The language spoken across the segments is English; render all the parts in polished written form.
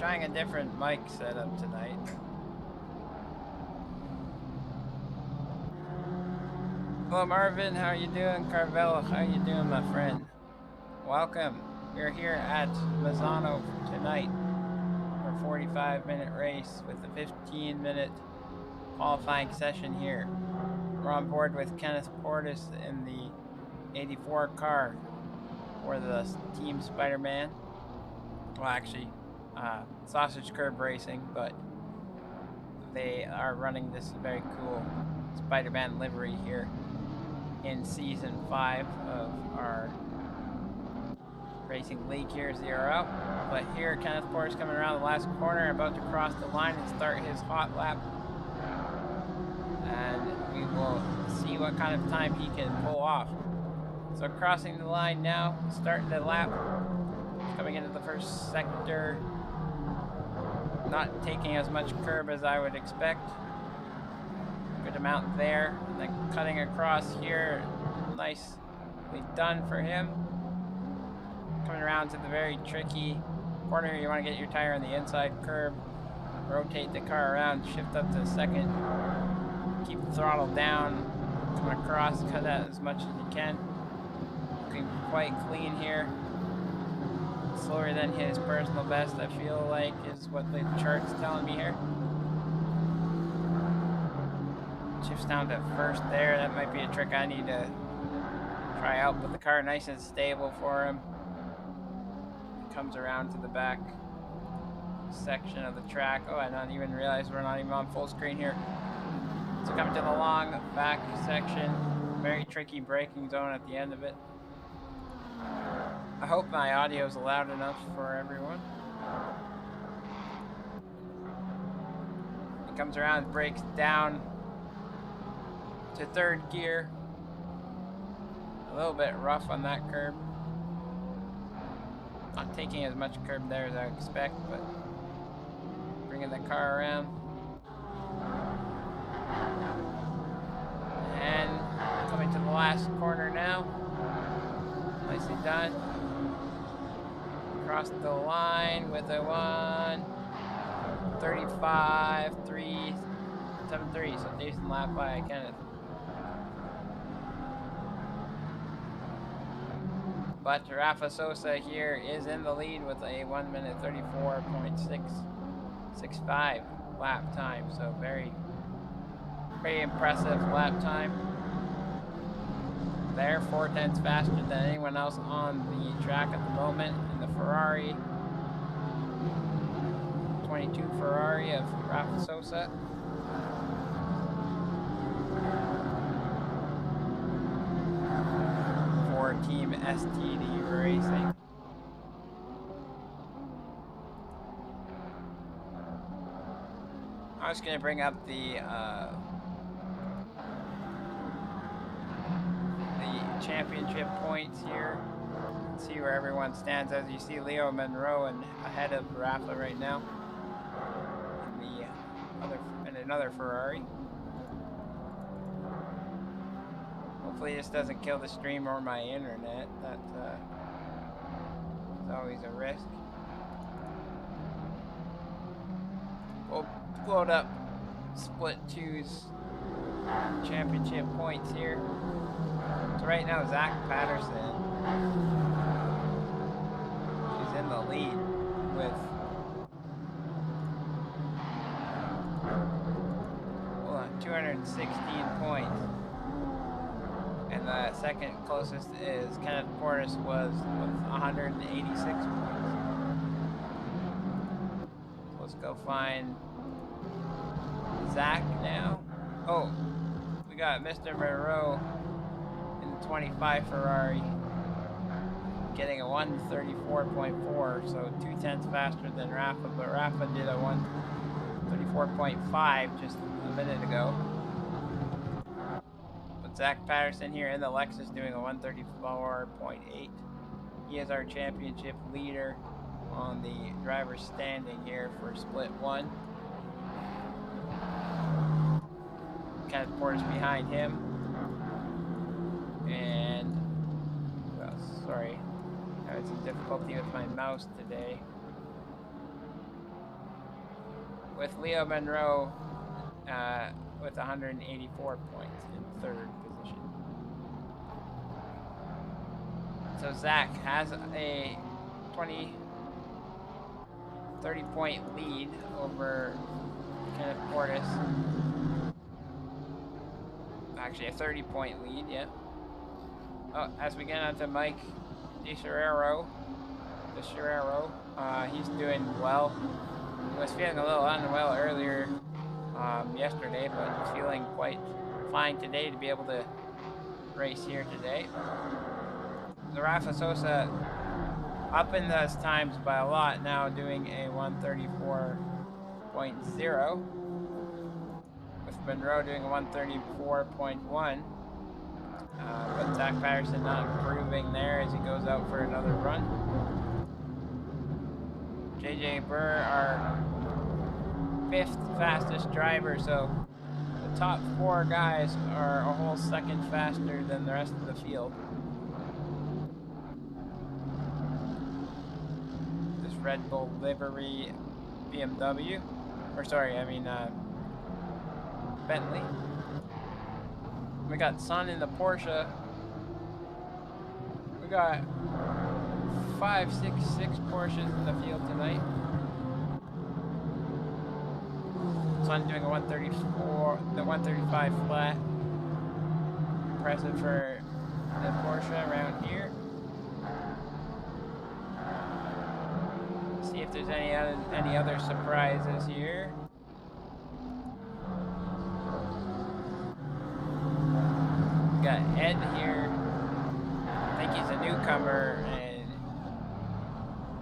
Trying a different mic setup tonight. Hello Marvin, how are you doing? Carvel, how are you doing, my friend? Welcome. We're here at Misano tonight for a 45-minute race with a 15-minute qualifying session here. We're on board with Kenneth Portis in the 84 car for the Team Spider-Man. Well, actually, Sausage Curb Racing, but they are running this very cool Spider-Man livery here in Season 5 of our Racing League here, 0. But here, Kenneth Portis coming around the last corner, about to cross the line and start his hot lap. And we will see what kind of time he can pull off. So crossing the line now, starting the lap. Coming into the first sector. Not taking as much curb as I would expect. Good amount there. And then cutting across here. Nicely done for him. Coming around to the very tricky corner. You want to get your tire on the inside curb. Rotate the car around. Shift up to second. Keep the throttle down. Come across. Cut that as much as you can. Looking quite clean here. Slower than his personal best, I feel like, is what the chart's telling me here. Shifts down to first there. That might be a trick I need to try out. Put the car nice and stable for him. Comes around to the back section of the track. Oh, I didn't even realize we're not even on full screen here. So coming to the long back section. Very tricky braking zone at the end of it. I hope my audio is loud enough for everyone. He comes around, brakes down to third gear. A little bit rough on that curb. Not taking as much curb there as I expect, but bringing the car around. And coming to the last corner now. Nicely done. Across the line with a 1:35.373, so decent lap by Kenneth. But Rafa Sosa here is in the lead with a 1:34.665 lap time, so very impressive lap time. There, 4/10 faster than anyone else on the track at the moment in the Ferrari. 22 Ferrari of Rafa Sosa. For Team STD Racing. I was going to bring up the championship points here. See where everyone stands. As you see, Leo Monroe and ahead of Rafa right now in another Ferrari. Hopefully this doesn't kill the stream or my internet. That is always a risk. We'll load up Split 2's championship points here. So right now, Zach Patterson is in the lead with 216 points. And the second closest is Kenneth Portis with 186 points. So let's go find Zach now. Oh, we got Mr. Monroe. 25 Ferrari getting a 1:34.4, so 2/10 faster than Rafa, but Rafa did a 1:34.5 just a minute ago. But Zach Patterson here in the Lexus doing a 1:34.8. He is our championship leader on the driver's standing here for Split 1. Kenneth Portis behind him. And, well, sorry, I had some difficulty with my mouse today. with Leo Monroe with 184 points in third position. So Zach has a 30-point lead over Kenneth Portis. Actually, a 30-point lead, yeah. Oh, as we get onto Mike DeCherrero, he's doing well. He was feeling a little unwell earlier yesterday, but he's feeling quite fine today to be able to race here today. The Rafa Sosa up in those times by a lot now, doing a 134.0, with Monroe doing a 134.1. But Zach Patterson not improving there as he goes out for another run. JJ Burr, our 5th fastest driver, so the top 4 guys are a whole second faster than the rest of the field. This Red Bull livery BMW, Bentley. We got Sun in the Porsche. We got 5, 6 Porsches in the field tonight. Sun doing a 135 flat. Impressive for the Porsche around here. See if there's any other surprises here. We got Ed here. I think he's a newcomer, and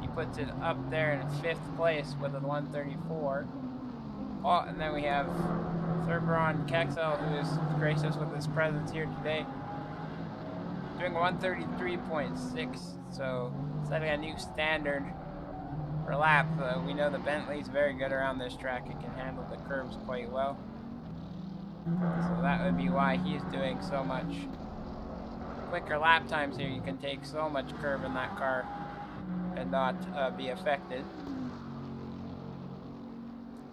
he puts it up there in 5th place with a 134. Oh, and then we have Thurberon Kexel, who has graced us with his presence here today, doing 133.6, so setting a new standard per lap. We know the Bentley's very good around this track. It can handle the curves quite well. So that would be why he's doing so much quicker lap times here. You can take so much curve in that car and not be affected.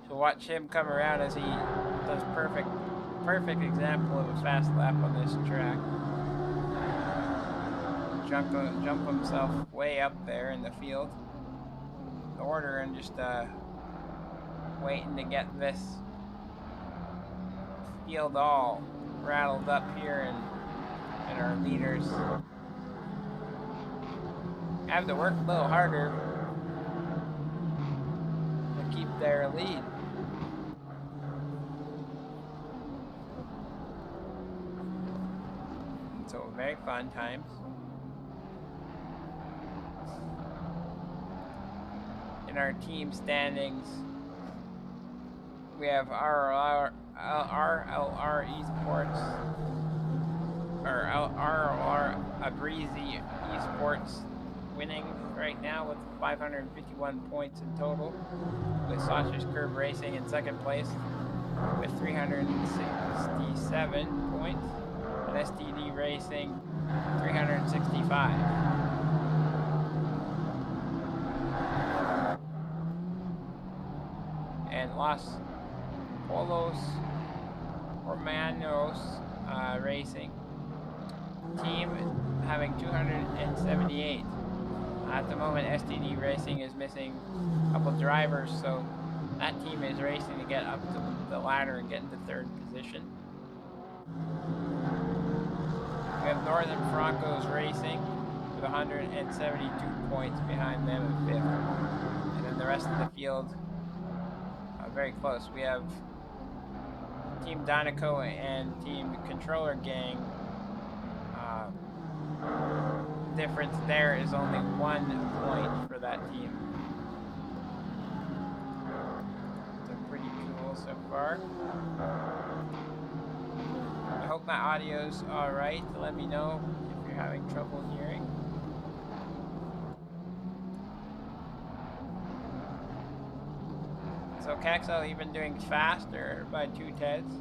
So watch him come around as he does perfect example of a fast lap on this track. Jump himself way up there in the field. The order and just waiting to get this field all rattled up here and our leaders have to work a little harder to keep their lead. So very fun times. In our team standings, we have RLR Esports, or RLR Abrizi Esports winning right now with 551 points in total, with Sausage Curb Racing in 2nd place with 367 points, and STD Racing 365. And Los Polos Hermanos Racing team having 278. At the moment, STD Racing is missing a couple drivers, so that team is racing to get up to the ladder and get into 3rd position. We have Northern Broncos Racing with 172 points behind them in 5th. And then the rest of the field, very close. We have Team Dinoco and Team Controller Gang. Difference there is only 1 point for that team. So pretty cool so far. I hope my audio's alright. Let me know if you're having trouble hearing. So Kexel even doing faster by 2 tenths.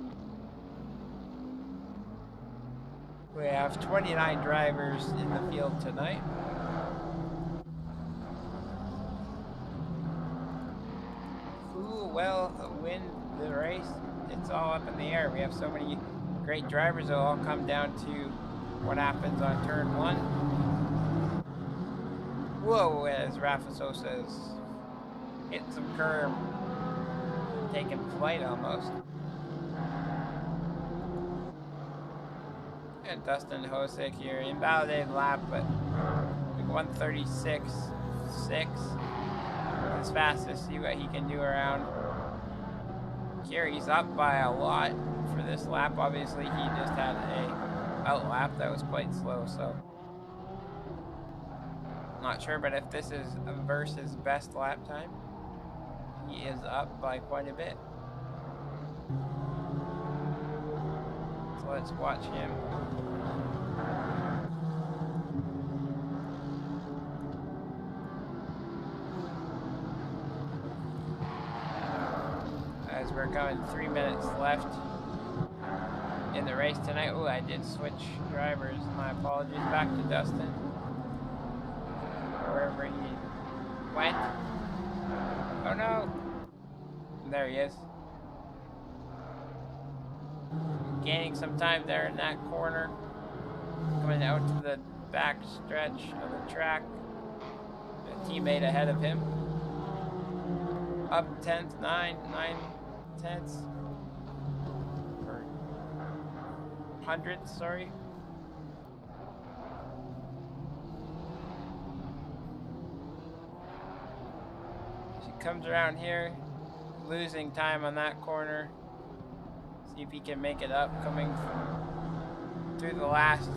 We have 29 drivers in the field tonight. who will win the race? It's all up in the air. We have so many great drivers. It'll all come down to what happens on turn 1. Whoa, as Rafa Sosa's hitting some curb, taking flight almost. And Dustin Hosick here, invalidated lap, but 136.6. His fastest. See what he can do around here. He's up by a lot for this lap. Obviously, he just had a out lap that was quite slow, so not sure. But if this is versus best lap time, he is up by quite a bit. So let's watch him. As we're going 3 minutes left in the race tonight. Oh, I did switch drivers. My apologies. Back to Dustin. Wherever he went. Oh no! There he is. Gaining some time there in that corner. Coming out to the back stretch of the track. A teammate ahead of him. Up 10th, 9 tenths. Or hundredths, sorry. She comes around here, losing time on that corner. See if he can make it up coming through the last.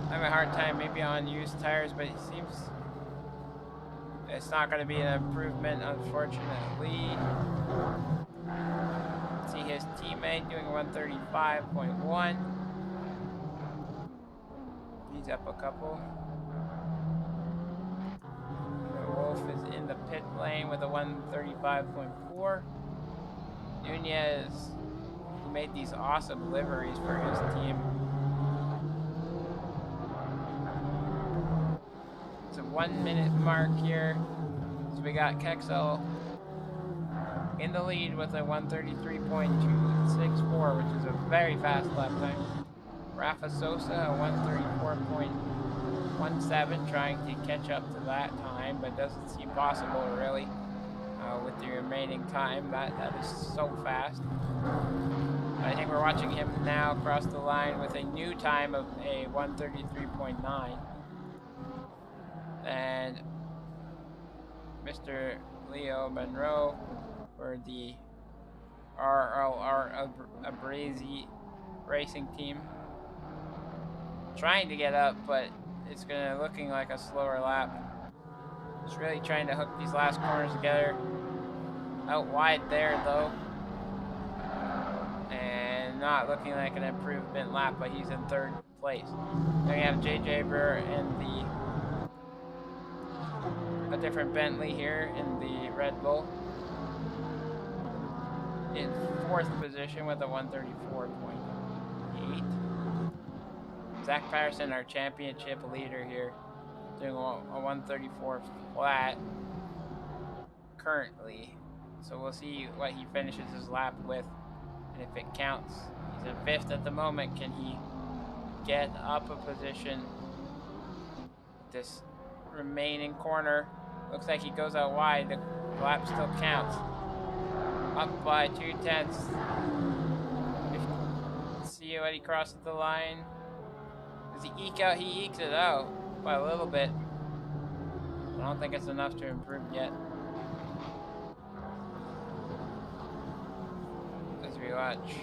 I have a hard time maybe on used tires, but it seems it's not going to be an improvement, unfortunately. See his teammate doing 135.1. He's up a couple. The Wolf is in the pit lane with a 135.4. Nunez, who made these awesome liveries for his team. It's a 1 minute mark here. So we got Kexel in the lead with a 133.264, which is a very fast lap time. Rafa Sosa, a 134.17, trying to catch up to that time, but doesn't seem possible really. With the remaining time, that is so fast. I think we're watching him now cross the line with a new time of a 133.9. And Mr. Leo Monroe for the RLR Abrasi Racing Team. Trying to get up, but it's looking like a slower lap. Just really trying to hook these last corners together. Out wide there though. And not looking like an improvement lap, but he's in 3rd place. Then we have JJ Brewer and a different Bentley here in the Red Bull. In 4th position with a 134.8. Zach Patterson, our championship leader here, doing a 134 flat currently. So we'll see what he finishes his lap with, and if it counts. He's in 5th at the moment. Can he get up a position? This remaining corner looks like he goes out wide. The lap still counts. Up by 2 tenths. See what he crosses the line. Does he eke out? He ekes it out by a little bit. I don't think it's enough to improve yet. As we watch.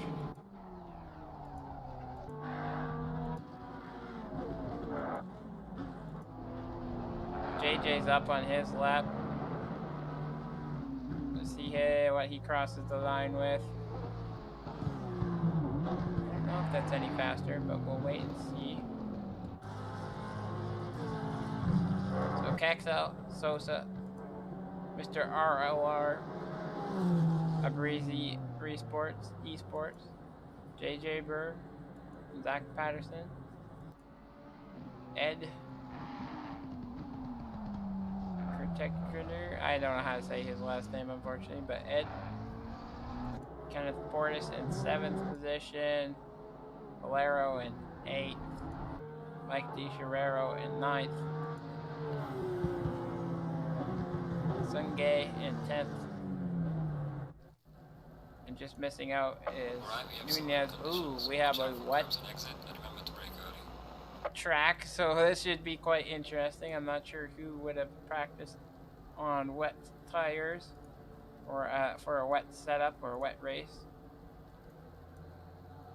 JJ's up on his lap. Let's see here what he crosses the line with. I don't know if that's any faster, but we'll wait and see. So Kexel, Sosa, Mr. RLR, Abrasi Esports, JJ Burr, Zach Patterson, Ed Checker. I don't know how to say his last name, unfortunately, but Ed. Kenneth Portis in 7th position. Valero in 8th. Mike DiCherrero in 9th. Sungay in 10th. And just missing out is Nunez. Ooh, we have a wet track, so this should be quite interesting. I'm not sure who would have practiced on wet tires or for a wet setup or a wet race.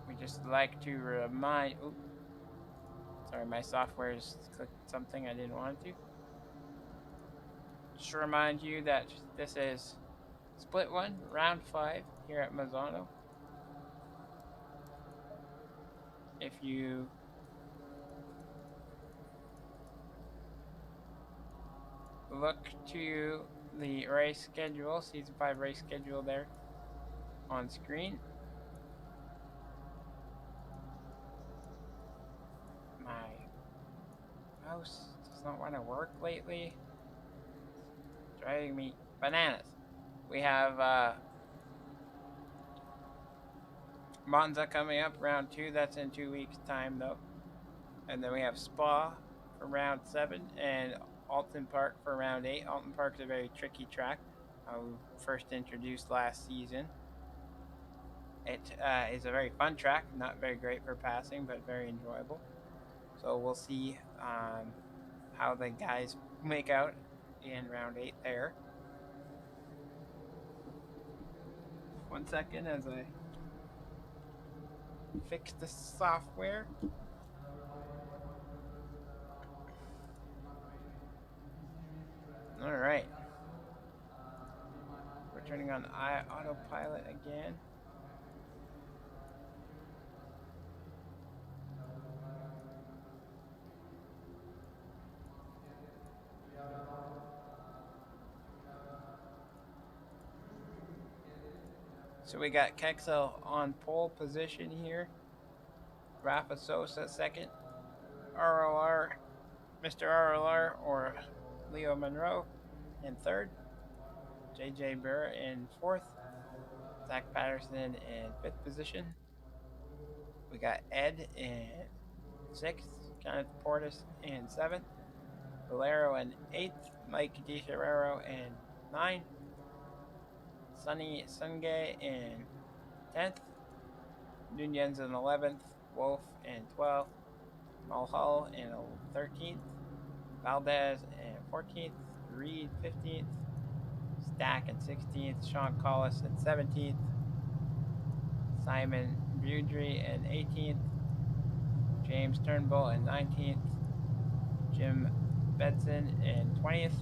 We just like to remind. Ooh, sorry, my software's clicked something I didn't want to. Just remind you that this is Split 1, Round 5 here at Misano. If you look to the race schedule, Season 5 race schedule there on screen. My mouse does not want to work lately. It's driving me bananas. We have Monza coming up, round 2. That's in 2 weeks' time, though. And then we have Spa for round 7 and Alton Park for round 8. Alton Park is a very tricky track. We first introduced last season. It is a very fun track, not very great for passing, but very enjoyable. So we'll see how the guys make out in round 8 there. 1 second as I fix the software. All right. We're turning on autopilot again. So we got Kexel on pole position here. Rafa Sosa second. RLR, Mr. RLR or Leo Monroe in 3rd. JJ Burr in 4th. Zach Patterson in 5th position. We got Ed in 6th. Kenneth Portis in 7th. Valero in 8th. Mike DiCherrero in 9th. Sunny Sungay in 10th. Nunez in 11th. Wolf in 12th. Mulhall in 13th. Valdez in 14th. Reed 15th. Stack in 16th. Sean Collis in 17th. Simon Budry in 18th. James Turnbull in 19th. Jim Bedson in 20th.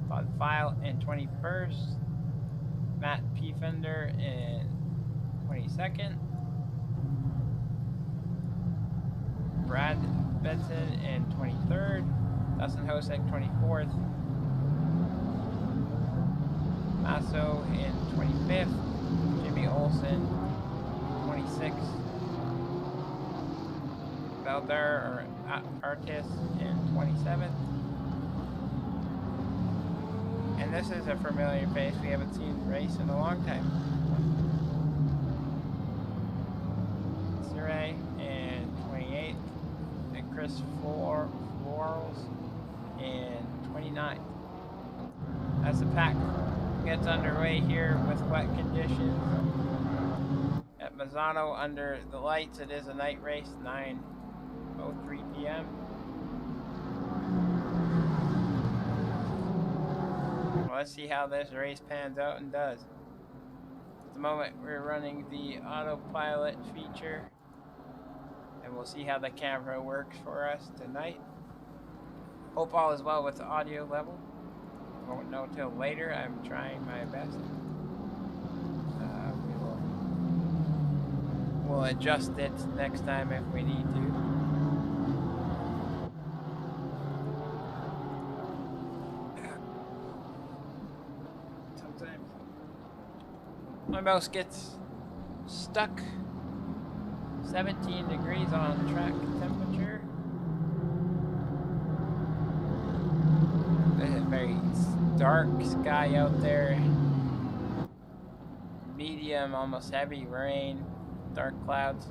Todd File in 21st. Matt P. Fender in 22nd. Brad Benson in 23rd. Dustin Hosek 24th. Masso in 25th. Jimmy Olsen 26th. Valdar or Artis in 27th. And this is a familiar face we haven't seen race in a long time. Siray in 28th. And Chris Florals in 29th. As the pack gets underway here with wet conditions at Misano under the lights, it is a night race, 9:03 p.m. Let's see how this race pans out and does. At the moment, we're running the autopilot feature, and we'll see how the camera works for us tonight. Hope all is well with the audio level. Won't know till later. I'm trying my best. We'll adjust it next time if we need to. Sometimes my mouse gets stuck. 17 degrees on track temperature. This is very dark sky out there. Medium, almost heavy rain, dark clouds.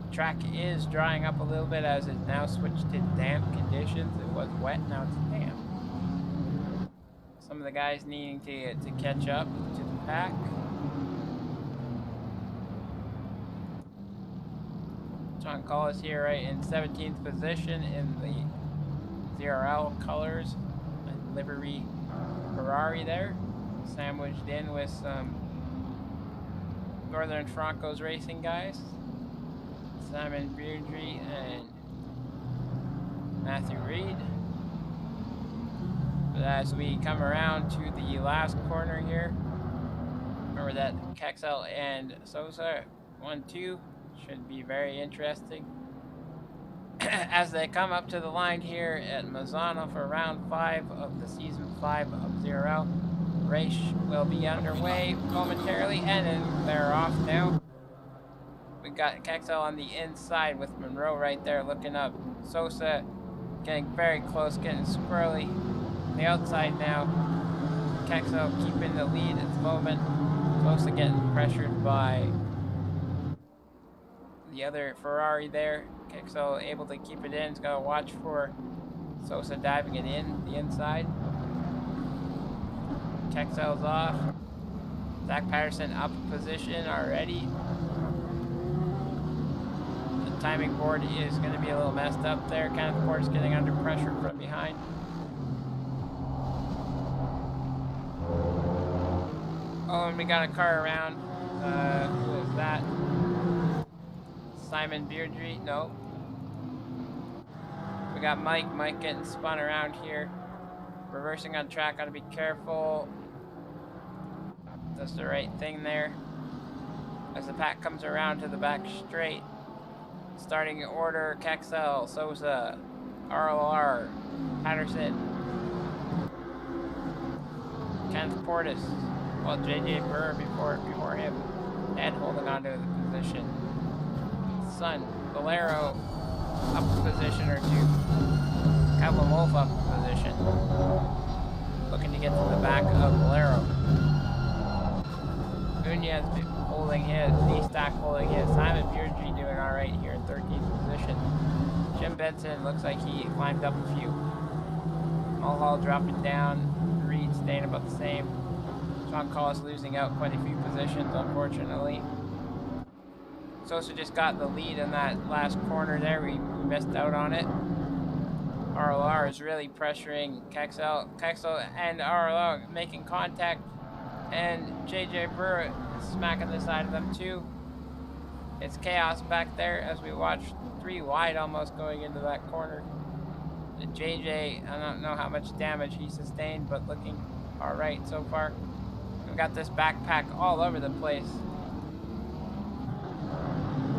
The track is drying up a little bit as it's now switched to damp conditions. It was wet, now it's damp. Some of the guys needing to catch up to the pack. John Collis here, right in 17th position in the ZRL colors, livery Ferrari there, sandwiched in with some Northern Franco's racing guys, Simon Beardry and Matthew Reed. But as we come around to the last corner here, remember that Kexel and Sosa 1-2 should be very interesting. As they come up to the line here at Misano for round 5 of the season 5 of ZRL. Race will be underway momentarily, and then they're off now. We got Kexel on the inside with Monroe right there looking up. Sosa getting very close, getting squirrely. On the outside now, Kexel keeping the lead at the moment. Sosa getting pressured by the other Ferrari there. Kexel able to keep it in. He's got to watch for Sosa diving it in the inside. Kexel's off. Zach Patterson up position already. The timing board is going to be a little messed up there. Kenneth Porter's getting under pressure from behind. Oh, and we got a car around. Who is that? Simon Beardry? No. We got Mike. Mike getting spun around here. Reversing on track, gotta be careful. Does the right thing there. As the pack comes around to the back straight. Starting order, Kexel, Sosa, RLR, Patterson, Kenneth Portis. Well, JJ Burr before him. And holding on to the position. Son, Valero up a position or two. Kevin Wolf up a position. Looking to get to the back of Valero. Nunez holding his, D-Stack holding his. Simon Beardry doing alright here in 13th position. Jim Benson looks like he climbed up a few. Mulhall dropping down. Reed staying about the same. Sean Collis losing out quite a few positions, unfortunately. Sosa just got the lead in that last corner there. We missed out on it. RLR is really pressuring Kexel. Kexel and RLR making contact. And JJ Burr smacking the side of them too. It's chaos back there as we watch 3 wide almost going into that corner. The JJ, I don't know how much damage he sustained, but looking alright so far. We've got this backpack all over the place.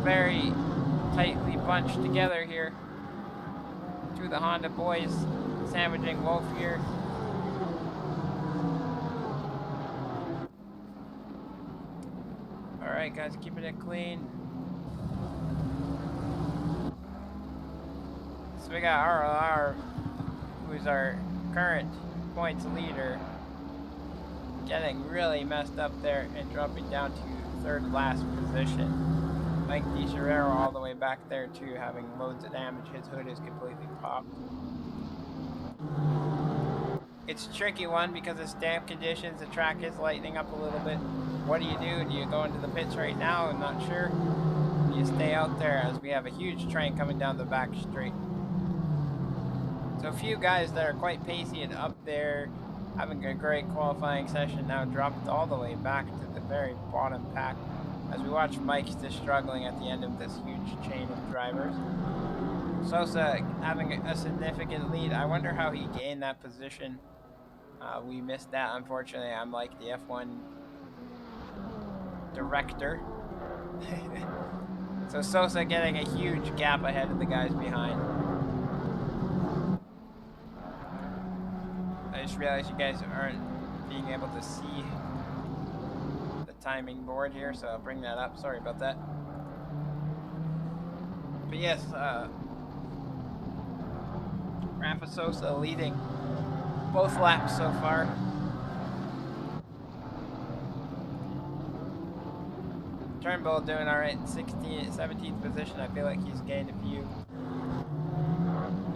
Very tightly bunched together here. Two of the Honda boys sandwiching Wolf here. Alright guys, keeping it clean. So we got RLR, who's our current points leader, getting really messed up there and dropping down to 3rd last position. Mike DiCherrero all the way back there too, having loads of damage. His hood is completely popped. It's a tricky one because of damp conditions. The track is lightening up a little bit. What do? Do you go into the pits right now? I'm not sure. You stay out there as we have a huge train coming down the back straight. So a few guys that are quite pacey and up there, having a great qualifying session, now dropped all the way back to the very bottom pack. As we watch Mike just struggling at the end of this huge chain of drivers. Sosa having a significant lead. I wonder how he gained that position. We missed that, unfortunately. I'm like the F1 director. So Sosa getting a huge gap ahead of the guys behind. I just realized you guys aren't being able to see timing board here, so I'll bring that up. Sorry about that. But yes, Rafa Sosa leading both laps so far. Turnbull doing all right in 17th position. I feel like he's gained a few.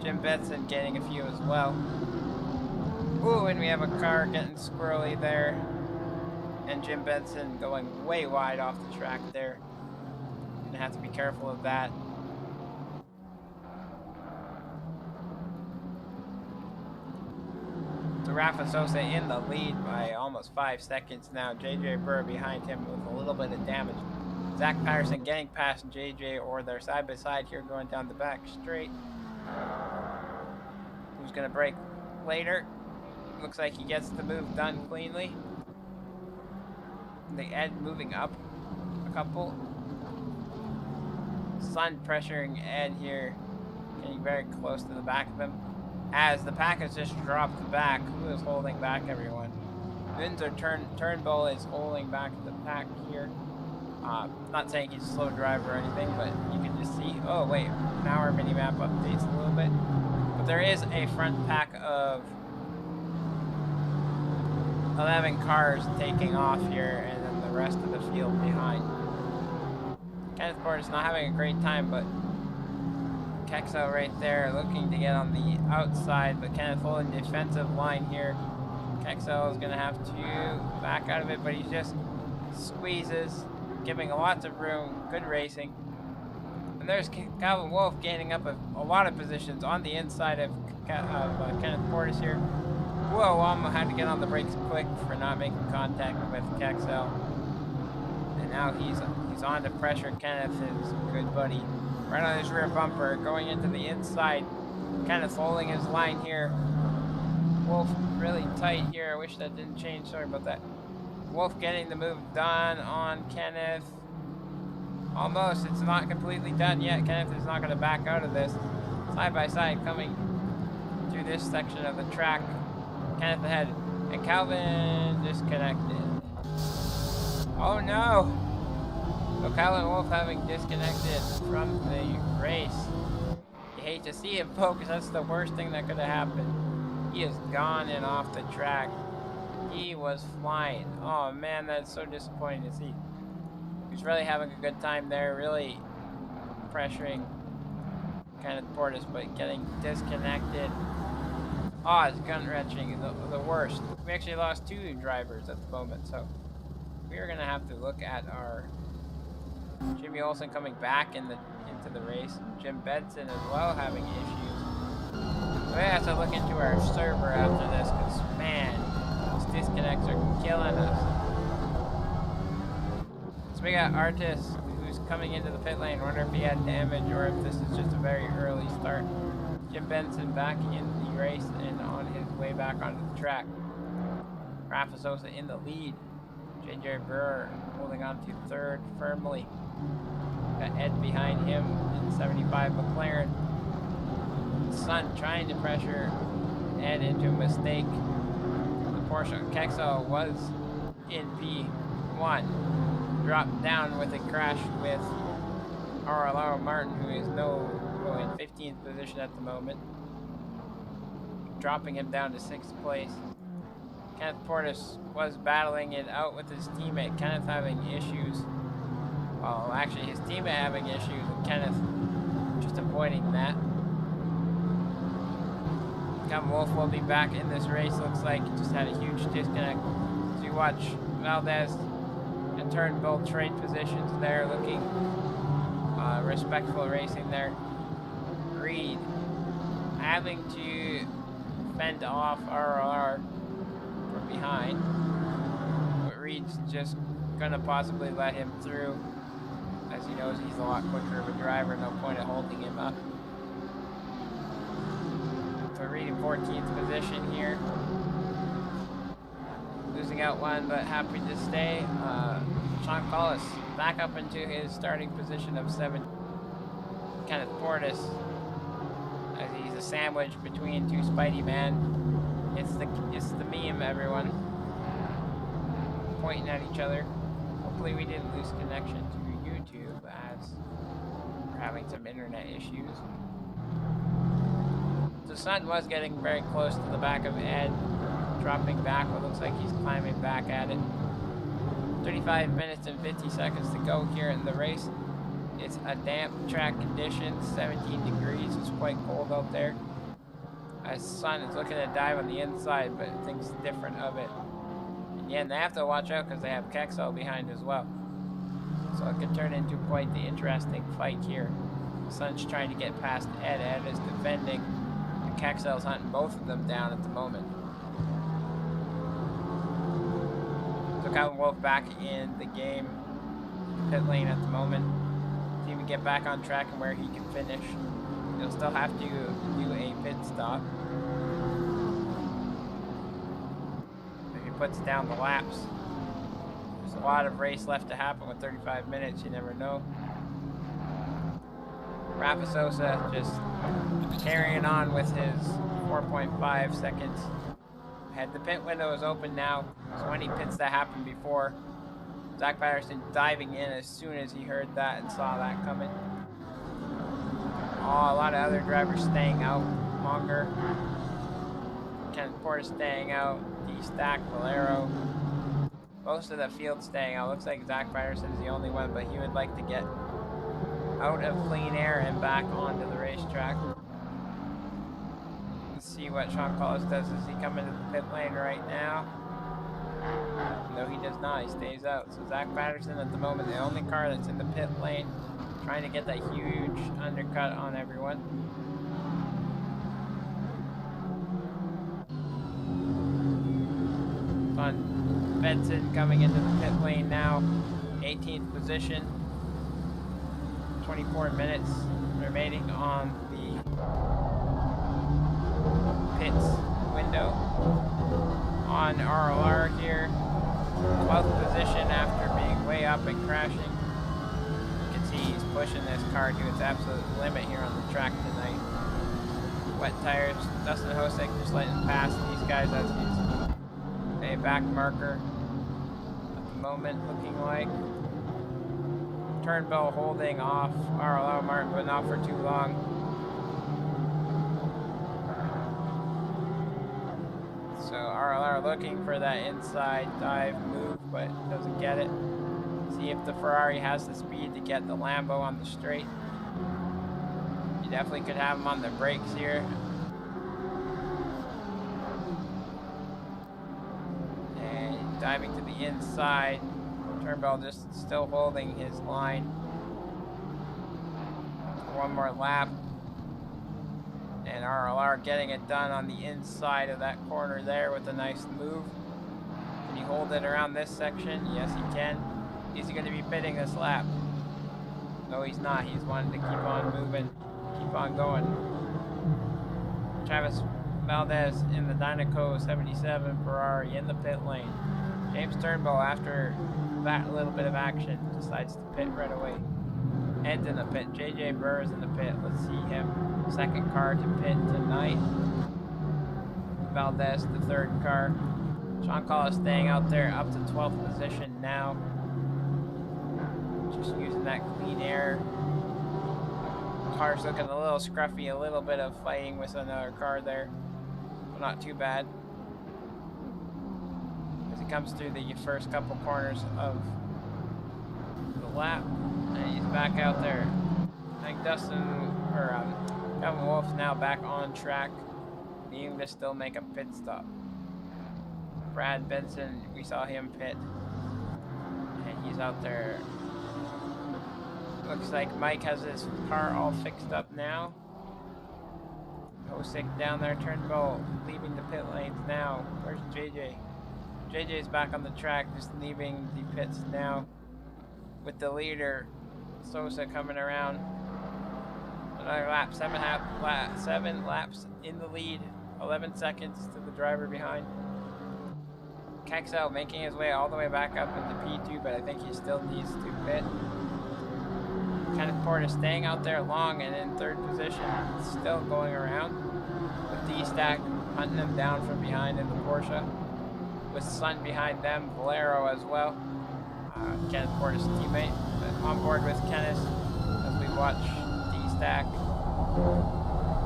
Jim Benson gaining a few as well. Ooh, and we have a car getting squirrely there. And Jim Benson going way wide off the track there. Gonna have to be careful of that. So Rafa Sosa in the lead by almost 5 seconds now. JJ Burr behind him with a little bit of damage. Zach Patterson getting past JJ, or they're side by side here going down the back straight. Who's gonna brake later? Looks like he gets the move done cleanly. The Ed moving up a couple. Sun pressuring Ed here, getting very close to the back of him. As the pack has just dropped back, who is holding back everyone? Windsor Turnbull is holding back the pack here. Not saying he's a slow driver or anything, but you can just see, oh wait, now our mini-map updates a little bit. But there is a front pack of 11 cars taking off here, and then the rest of the field behind. Kenneth Portis not having a great time, but Kexel right there looking to get on the outside, but Kenneth holding the defensive line here. Kexel is going to have to back out of it, but he just squeezes, giving lots of room. Good racing. And there's Calvin Wolf gaining up a lot of positions on the inside of Kenneth Portis here. Whoa, almost had to get on the brakes quick for not making contact with Kexel. And now he's on to pressure Kenneth, his good buddy, right on his rear bumper, going into the inside. Kenneth holding his line here. Wolf really tight here. I wish that didn't change. Sorry about that. Wolf getting the move done on Kenneth. Almost. It's not completely done yet. Kenneth is not going to back out of this. Side by side coming through this section of the track. Kenneth ahead. And Calvin disconnected. Oh no! So Calvin Wolf having disconnected from the race. You hate to see it, folks. That's the worst thing that could have happened. He is gone and off the track. He was flying. Oh man, that's so disappointing to see. He's really having a good time there, really pressuring Kenneth Portis, but getting disconnected. Oh, it's gut-wrenching, the worst. We actually lost 2 drivers at the moment, so we're gonna have to look at our Jimmy Olsen coming back into the race. Jim Benson as well having issues. So we have to look into our server after this, because man, those disconnects are killing us. So we got Artis, who's coming into the pit lane. Wonder if he had damage or if this is just a very early start. Jim Benson back in the race and on his way back onto the track. Rafa Sosa in the lead. JJ Brewer holding on to 3rd firmly. Got Ed behind him in 75 McLaren. Sun trying to pressure Ed into a mistake. The Porsche Kexel was in P1. Dropped down with a crash with Aurelio Martin, who is in 15th position at the moment. Dropping him down to 6th place. Kenneth Portis was battling it out with his teammate. Kenneth having issues. Well, actually, his teammate having issues, and Kenneth just avoiding that. Calvin Wolf will be back in this race. Looks like he just had a huge disconnect. So you watch Valdez and Turnbull trade positions there, looking respectful racing there. Reed having to fend off RR from behind, but Reed's just gonna possibly let him through, as he knows he's a lot quicker of a driver. No point in holding him up. So Reed in 14th position here, losing out one, but happy to stay. Sean Collis back up into his starting position of 7. Kenneth Portis, as he's a sandwich between 2 Spidey Man. It's the meme, everyone, pointing at each other. Hopefully we didn't lose connection to YouTube, as we're having some internet issues. So So Sun was getting very close to the back of Ed, dropping back. It looks like he's climbing back at it. 35 minutes and 50 seconds to go here in the race. It's a damp track condition, 17 degrees. It's quite cold out there. Sun is looking to dive on the inside, but thinks different of it. Again, they have to watch out because they have Kexel behind as well. So it could turn into quite the interesting fight here. Sun's trying to get past Ed. Ed is defending. And Kexel's hunting both of them down at the moment. So Calvin Wolf back in the game. Pit lane at the moment. To even get back on track and where he can finish. He'll still have to do a pit stop. If he puts down the laps. There's a lot of race left to happen with 35 minutes, you never know. Rafa Sosa just carrying on with his 4.5 seconds. The pit window is open now, so any pits that happened before. Zach Patterson diving in as soon as he heard that and saw that coming. Oh, a lot of other drivers staying out longer. Kenneth Porter staying out. D-Stack, Valero. Most of the field staying out. Looks like Zach Patterson's the only one, but he would like to get out of clean air and back onto the racetrack. Let's see what Sean Collis does. Does he come into the pit lane right now? No, he does not. He stays out. So Zach Patterson at the moment, the only car that's in the pit lane, trying to get that huge undercut on everyone. On Benson coming into the pit lane now, 18th position. 24 minutes remaining on the pits window. On RLR here, 12th position after being way up and crashing. You can see he's pushing this car to its absolute limit here on the track tonight. Wet tires, Dustin Hosek just letting past these guys as he's a back marker at the moment, looking like. Turnbull holding off RLR Martin, but not for too long. So RLR looking for that inside dive move, but doesn't get it. See if the Ferrari has the speed to get the Lambo on the straight. You definitely could have him on the brakes here. And diving to the inside. Turnbull just still holding his line. One more lap. And RLR getting it done on the inside of that corner there with a nice move. Can he hold it around this section? Yes, he can. Is he going to be pitting this lap? No, he's not. He's wanting to keep on moving, keep on going. Travis Valdez in the Dynaco 77 Ferrari in the pit lane. James Turnbull, after that little bit of action, decides to pit right away. Ed's in the pit. JJ Burr is in the pit. Let's see him. Second car to pit tonight. Valdez, the third car. Sean Collis staying out there up to 12th position now. Just using that clean air. Car's looking a little scruffy, a little bit of fighting with another car there. But not too bad. As he comes through the first couple corners of the lap. And he's back out there. I think Calvin Wolf's now back on track, needing to still make a pit stop. Brad Benson, we saw him pit, and he's out there. Looks like Mike has his car all fixed up now. Hosek down there, Turnbull leaving the pit lanes now. Where's JJ? JJ's back on the track, just leaving the pits now. With the leader, Sosa coming around. Another lap, 7 laps in the lead, 11 seconds to the driver behind. Kexel making his way all the way back up into P2, but I think he still needs to pit. Kenneth Porter staying out there long and in third position, still going around. With D-Stack hunting him down from behind in the Porsche. With Sun behind them, Valero as well. Kenneth Porter's teammate, but on board with Kenneth as we watch D-Stack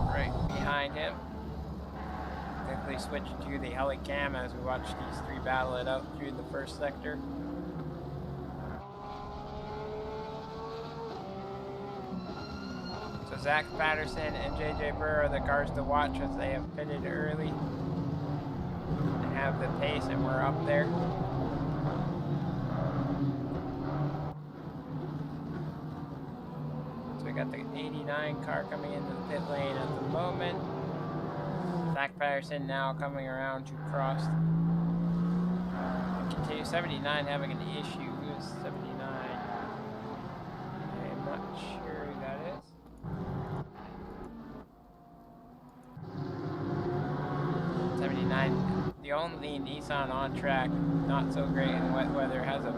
right behind him. quickly switch to the heli cam as we watch these three battle it out through the first sector. So Zach Patterson and JJ Burr are the cars to watch as they have pitted early and have the pace, and we're up there. So we got the 89 car coming into the pit lane at the moment. Zach Patterson now coming around to cross. Continue 79 having an issue. Who is 79? I'm not sure who that is. 79, the only Nissan on track, not so great in wet weather, has a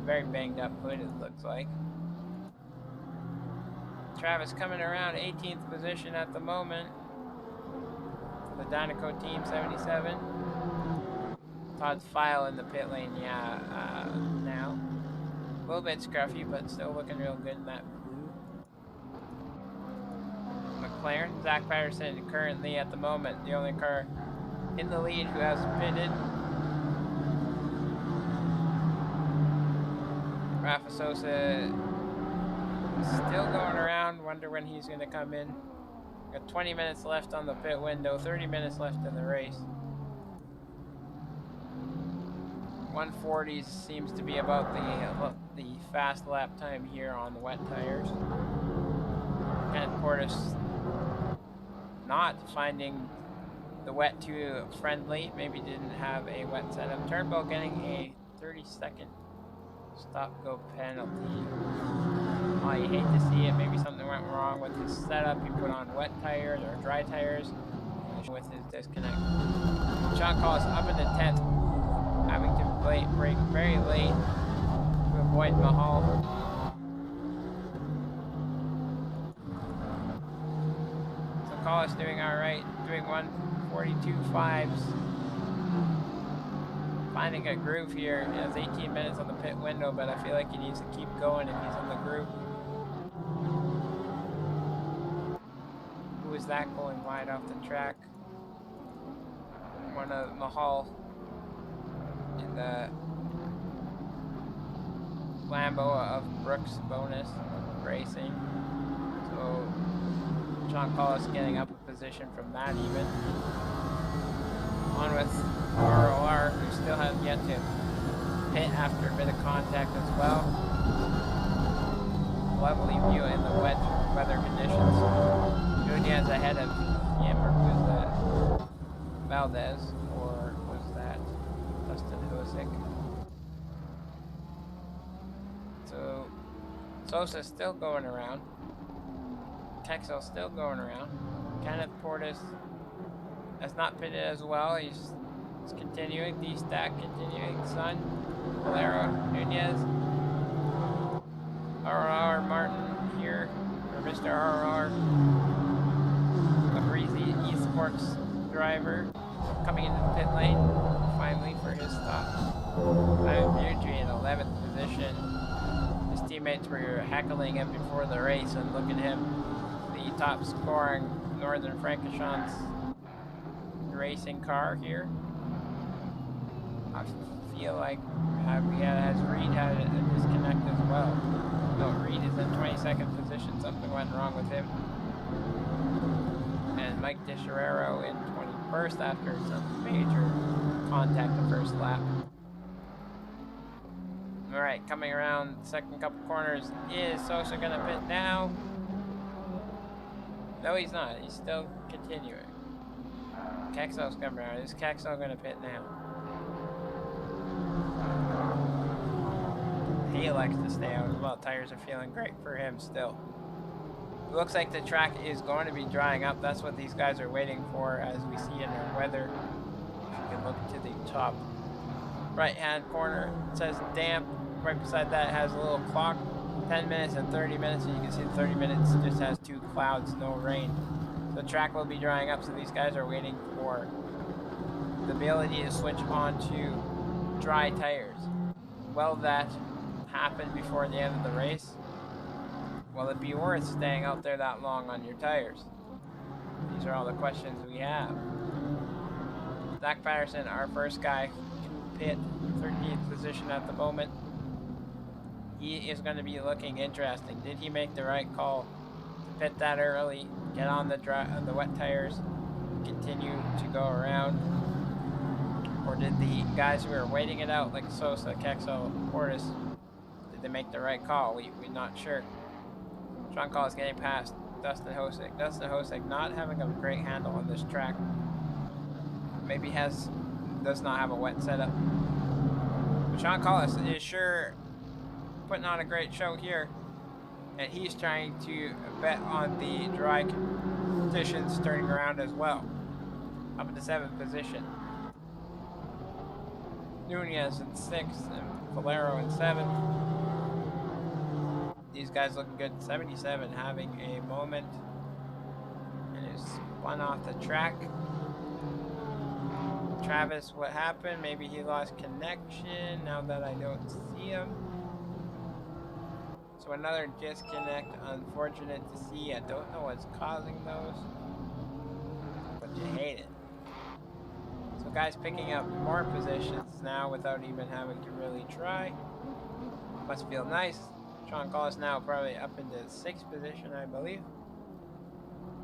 very banged up hood, it looks like. Travis coming around 18th position at the moment. The Dynaco team 77. Todd's File in the pit lane, now. A little bit scruffy, but still looking real good in that blue. McLaren, Zach Patterson currently at the moment the only car in the lead who has pitted. Rafa Sosa still going around, wonder when he's going to come in. Got 20 minutes left on the pit window, 30 minutes left in the race. 140 seems to be about the fast lap time here on the wet tires. Kenneth Portis not finding the wet too friendly, maybe didn't have a wet setup. Turnbull getting a 30-second stop-go penalty. Oh, you hate to see it. Maybe something went wrong with his setup. He put on wet tires or dry tires with his disconnect. Sean Collis up in the 10th, having to brake very late to avoid Mahal. So Collis doing all right, doing 1:42.5s. Finding a groove here. He has 18 minutes on the pit window, but I feel like he needs to keep going if he's in the groove. Who is that going wide off the track? One of Mahal in the Lambo of Brooks Bonus Racing. So Sean Collis getting up a position from that even. On with ROR, who still hasn't yet to pit after a bit of contact as well. Lovely view in the wet weather conditions. Nunez ahead of him, or was that Valdez, or was that Dustin Hosick? So Sosa still going around. Texel still going around. Kenneth Portis has not pitted as well. He's continuing. D-Stack continuing. Sun, Valero, Nunez, RR Martin here, or Mr. RR. A breezy esports driver coming into the pit lane finally for his stop. Simon Butry in 11th position. His teammates were heckling him before the race, and look at him, the top scoring Northern Francorchamps racing car here. I feel like has Reed had a disconnect as well. No, Reed is in 22nd position. Something went wrong with him. And Mike DeCherrero in 21st after some major contact the first lap. Alright, coming around the second couple corners. Is Sosa gonna pit now? No, he's not. He's still continuing. Kexel's coming around. Is Kexel gonna pit now? He elects to stay out as well. Tires are feeling great for him still. It looks like the track is going to be drying up. That's what these guys are waiting for, as we see in our weather. If you can look to the top right-hand corner, it says damp. Right beside that has a little clock, 10 minutes and 30 minutes, and you can see the 30 minutes just has 2 clouds, no rain. The track will be drying up, so these guys are waiting for the ability to switch onto dry tires. Will that happen before the end of the race? Will it be worth staying out there that long on your tires? These are all the questions we have. Zach Patterson, our first guy, pit, 13th position at the moment. He is going to be looking interesting. Did he make the right call to pit that early, get on the wet tires, continue to go around? Or did the guys who were waiting it out, like Sosa, Kexel, Portis, did they make the right call? We're not sure. Sean Call is getting past Dustin Hosick. Dustin Hosick not having a great handle on this track. Maybe does not have a wet setup. But Sean Collis is sure putting on a great show here. And he's trying to bet on the dry conditions turning around as well. Up in the 7th position. Nunez in 6th and Valero in 7th. These guys looking good. 77 having a moment and is spun off the track. Travis, what happened? Maybe he lost connection now that I don't see him. So another disconnect. Unfortunate to see. I don't know what's causing those, but you hate it. So guys picking up more positions now without even having to really try. Must feel nice. Sean Collis now probably up into 6th position, I believe.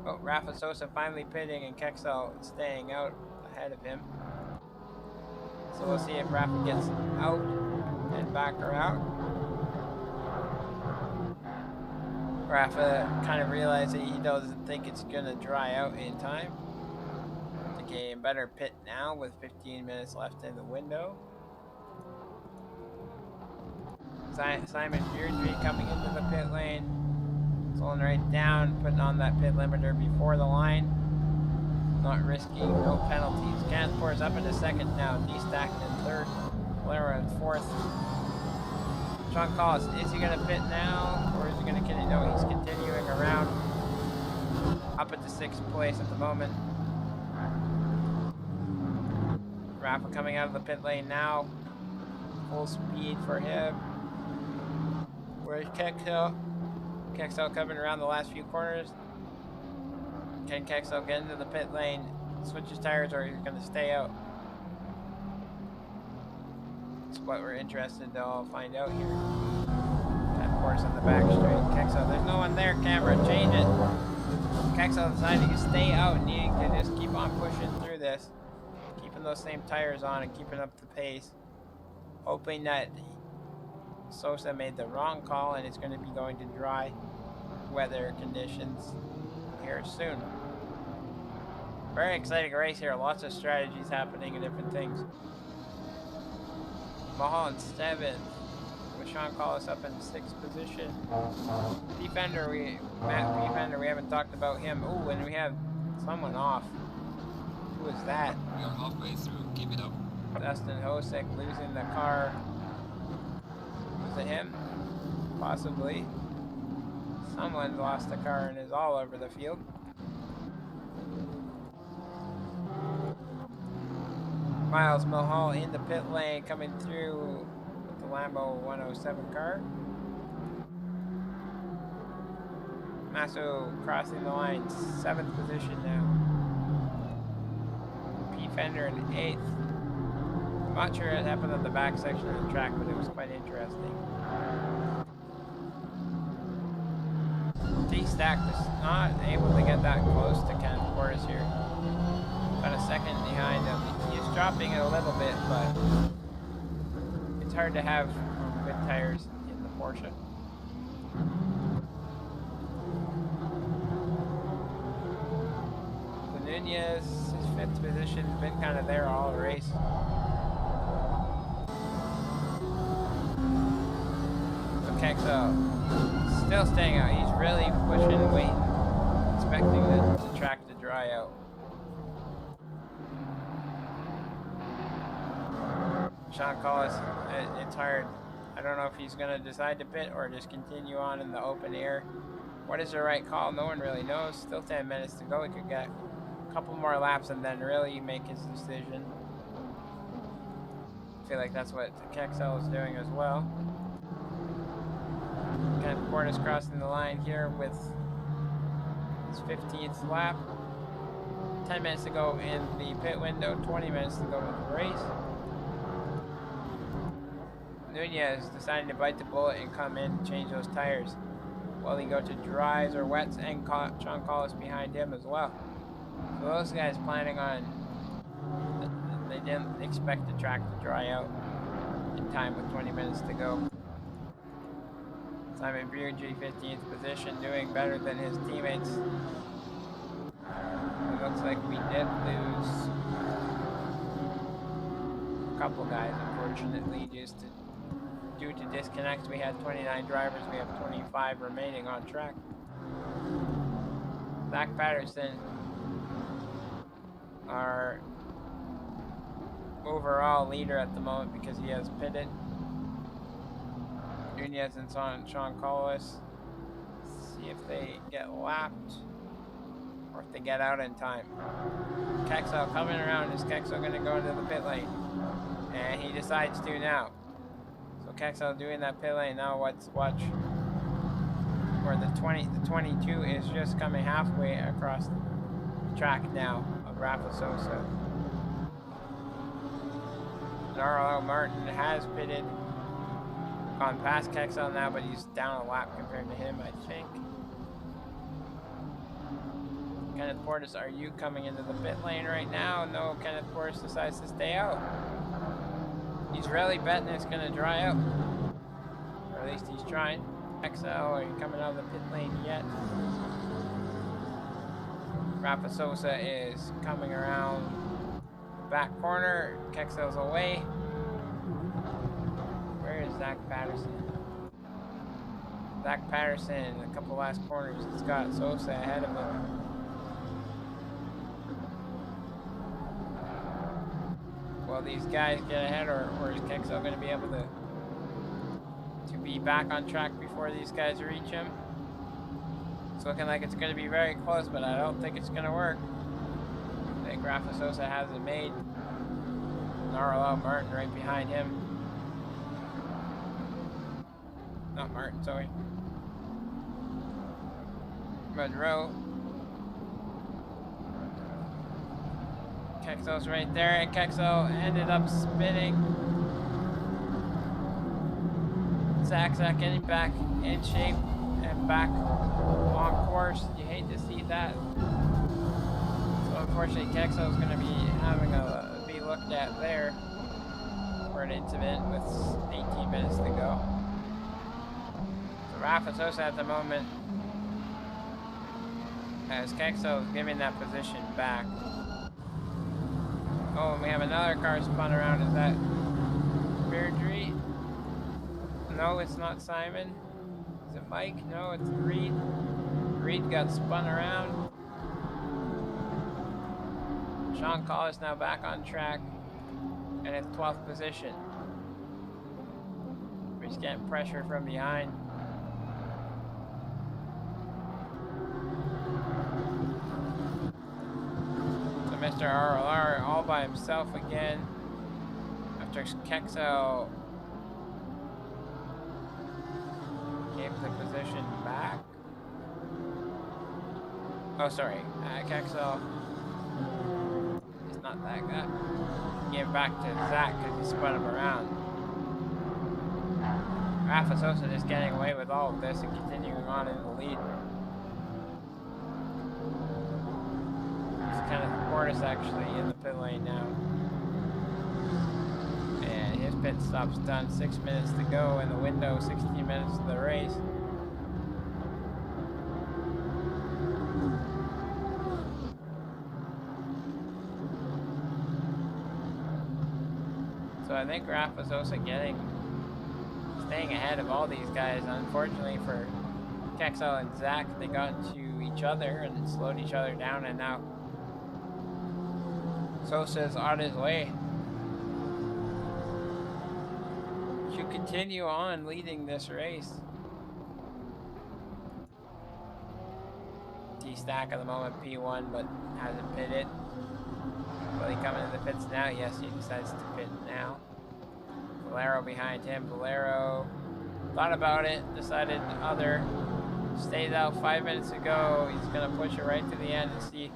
Oh, Rafa Sosa finally pitting and Kexel staying out ahead of him. So we'll see if Rafa gets out and back around. Rafa kind of realized that he doesn't think it's going to dry out in time. Okay, better pit now with 15 minutes left in the window. Simon Beardry coming into the pit lane. Slowing right down, putting on that pit limiter before the line. Not risking, no penalties. Canspor's up into 2nd now. D-Stacked in 3rd. Valero in 4th. Sean Collis, is he going to pit now? Or is he going to continue? No, he's continuing around. Up into 6th place at the moment. Rafa coming out of the pit lane now. Full speed for him. Where's Kexel? Kexel coming around the last few corners. Can Kexel get into the pit lane, switch his tires, or he's going to stay out? That's what we're interested to all find out here. Of course, on the back straight. Kexel, there's no one there, camera, change it. Kexel deciding to stay out, needing to just keep on pushing through this. Keeping those same tires on and keeping up the pace. Hoping that Sosa made the wrong call and it's going to be going to dry weather conditions here soon. Very exciting race here. Lots of strategies happening and different things. Mulholland 7th with Sean Collis up in 6th position. Defender, Matt Defender, we haven't talked about him. Ooh, and we have someone off. Who is that? We are halfway through. Keep it up. Dustin Hosick losing the car. Was it him? Possibly. Someone lost the car and is all over the field. Miles Mulhall in the pit lane coming through with the Lambo 107 car. Masso crossing the line, 7th position now. P. Fender in 8th. I'm not sure what happened at the back section of the track, but it was quite interesting. T-Stack is not able to get that close to Ken Portis here. About a second behind him. He's dropping it a little bit, but it's hard to have good tires in the Porsche. So Nunez, his 5th position, has been kind of there all race. So Kexel still staying out. He's really pushing and waiting, expecting the track to dry out. Sean Collis, it's hard. I don't know if he's going to decide to pit or just continue on in the open air. What is the right call? No one really knows. Still 10 minutes to go. He could get a couple more laps and then really make his decision. I feel like that's what Kexel is doing as well. Ken Portis crossing the line here with his 15th lap. 10 minutes to go in the pit window, 20 minutes to go with the race. Nunez decided to bite the bullet and come in and change those tires. Well, he go to dries or wets, and Sean Collis behind him as well. So those guys planning on, they didn't expect the track to dry out in time with 20 minutes to go. Simon Beardry, 15th position, doing better than his teammates. It looks like we did lose a couple guys, unfortunately, due to disconnects. We had 29 drivers, we have 25 remaining on track. Zach Patterson, our overall leader at the moment because he has pitted. Nunez and Sean Collis, see if they get lapped or if they get out in time. Kexel coming around. Is Kexel going to go into the pit lane? And he decides to now. So Kexel doing that pit lane. Now watch where the 22 is just coming halfway across the track now of Rafa Sosa. Darrell Martin has pitted, gone past Kexel now, but he's down a lap compared to him, I think. Kenneth Portis, are you coming into the pit lane right now? No, Kenneth Portis decides to stay out. He's really betting it's going to dry out. Or at least he's trying. Kexel, are you coming out of the pit lane yet? Rafa Sosa is coming around the back corner. Kexel's away. Where is Zach Patterson? Zach Patterson, a couple last corners. It's got Sosa ahead of him. Will these guys get ahead, or is Kexel going to be able to be back on track before these guys reach him? It's looking like it's going to be very close, but I don't think it's going to work. I think Rafa Sosa has it made. Narlo Martin right behind him. Not Martin, sorry. Monroe. Kexel's right there, and Kexel ended up spinning. Zach getting back in shape and back on course. You hate to see that. So unfortunately, Kexel is going to be having be looked at there for an incident with 18 minutes to go. So Rafa Sosa at the moment, as Kexel is giving that position back. Oh, and we have another car spun around. Is that Beardry? No, it's not Simon. Is it Mike? No, it's Reed. Reed got spun around. Sean Collis now back on track and in 12th position. He's getting pressure from behind. So Mr. RLR all by himself again after Kexel gave the position back. Oh, sorry. Kexel is not that guy. Gave back to Zach because he spun him around. Rafa Sosa just getting away with all of this and continuing on in the lead. It's Kenneth Portis actually in the pit lane now. And his pit stop's done. 6 minutes to go in the window, 16 minutes of the race. So I think Rafa Sosa staying ahead of all these guys. Unfortunately for Kexel and Zach, they got into each other and slowed each other down, and now Sosa's on his way to continue on leading this race. T-Stack at the moment P1, but hasn't pitted. Will he come into the pits now? Yes, he decides to pit now. Valero behind him. Valero thought about it, decided other. Stayed out 5 minutes ago. He's going to push it right to the end and see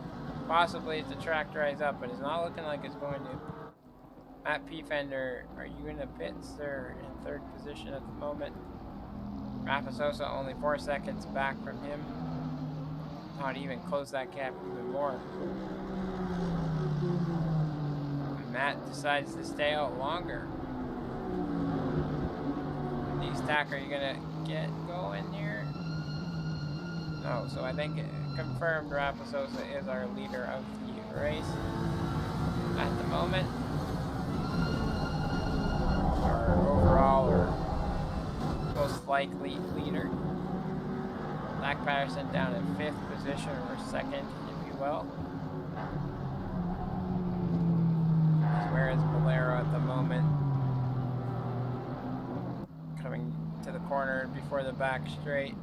Possibly if the track dries up, but it's not looking like it's going to. Matt P. Fender, are you in the pits or in third position at the moment? Rafa Sosa only 4 seconds back from him. Not even close that gap even more. Matt decides to stay out longer. D-Stack, are you gonna get going here? No, so I think confirmed Rafa Sosa is our leader of the race at the moment. Our overall or most likely leader. Zach Patterson down in 5th position, or 2nd, if you will. Where is Bolero at the moment? Coming to the corner before the back straight.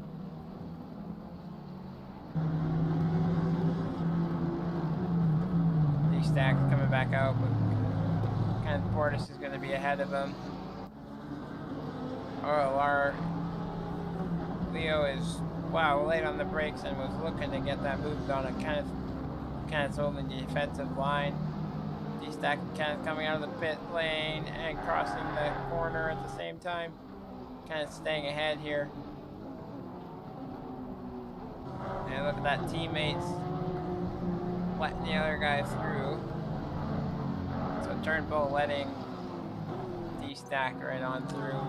D-Stack coming back out, but Kenneth Portis is going to be ahead of him. RLR Leo is, wow, late on the brakes and was looking to get that moved on. Kenneth's holding the defensive line. D-Stack and Kenneth coming out of the pit lane and crossing the corner at the same time. Kenneth staying ahead here. And look at that, teammates letting the other guy through. So Turnbull letting D-Stack right on through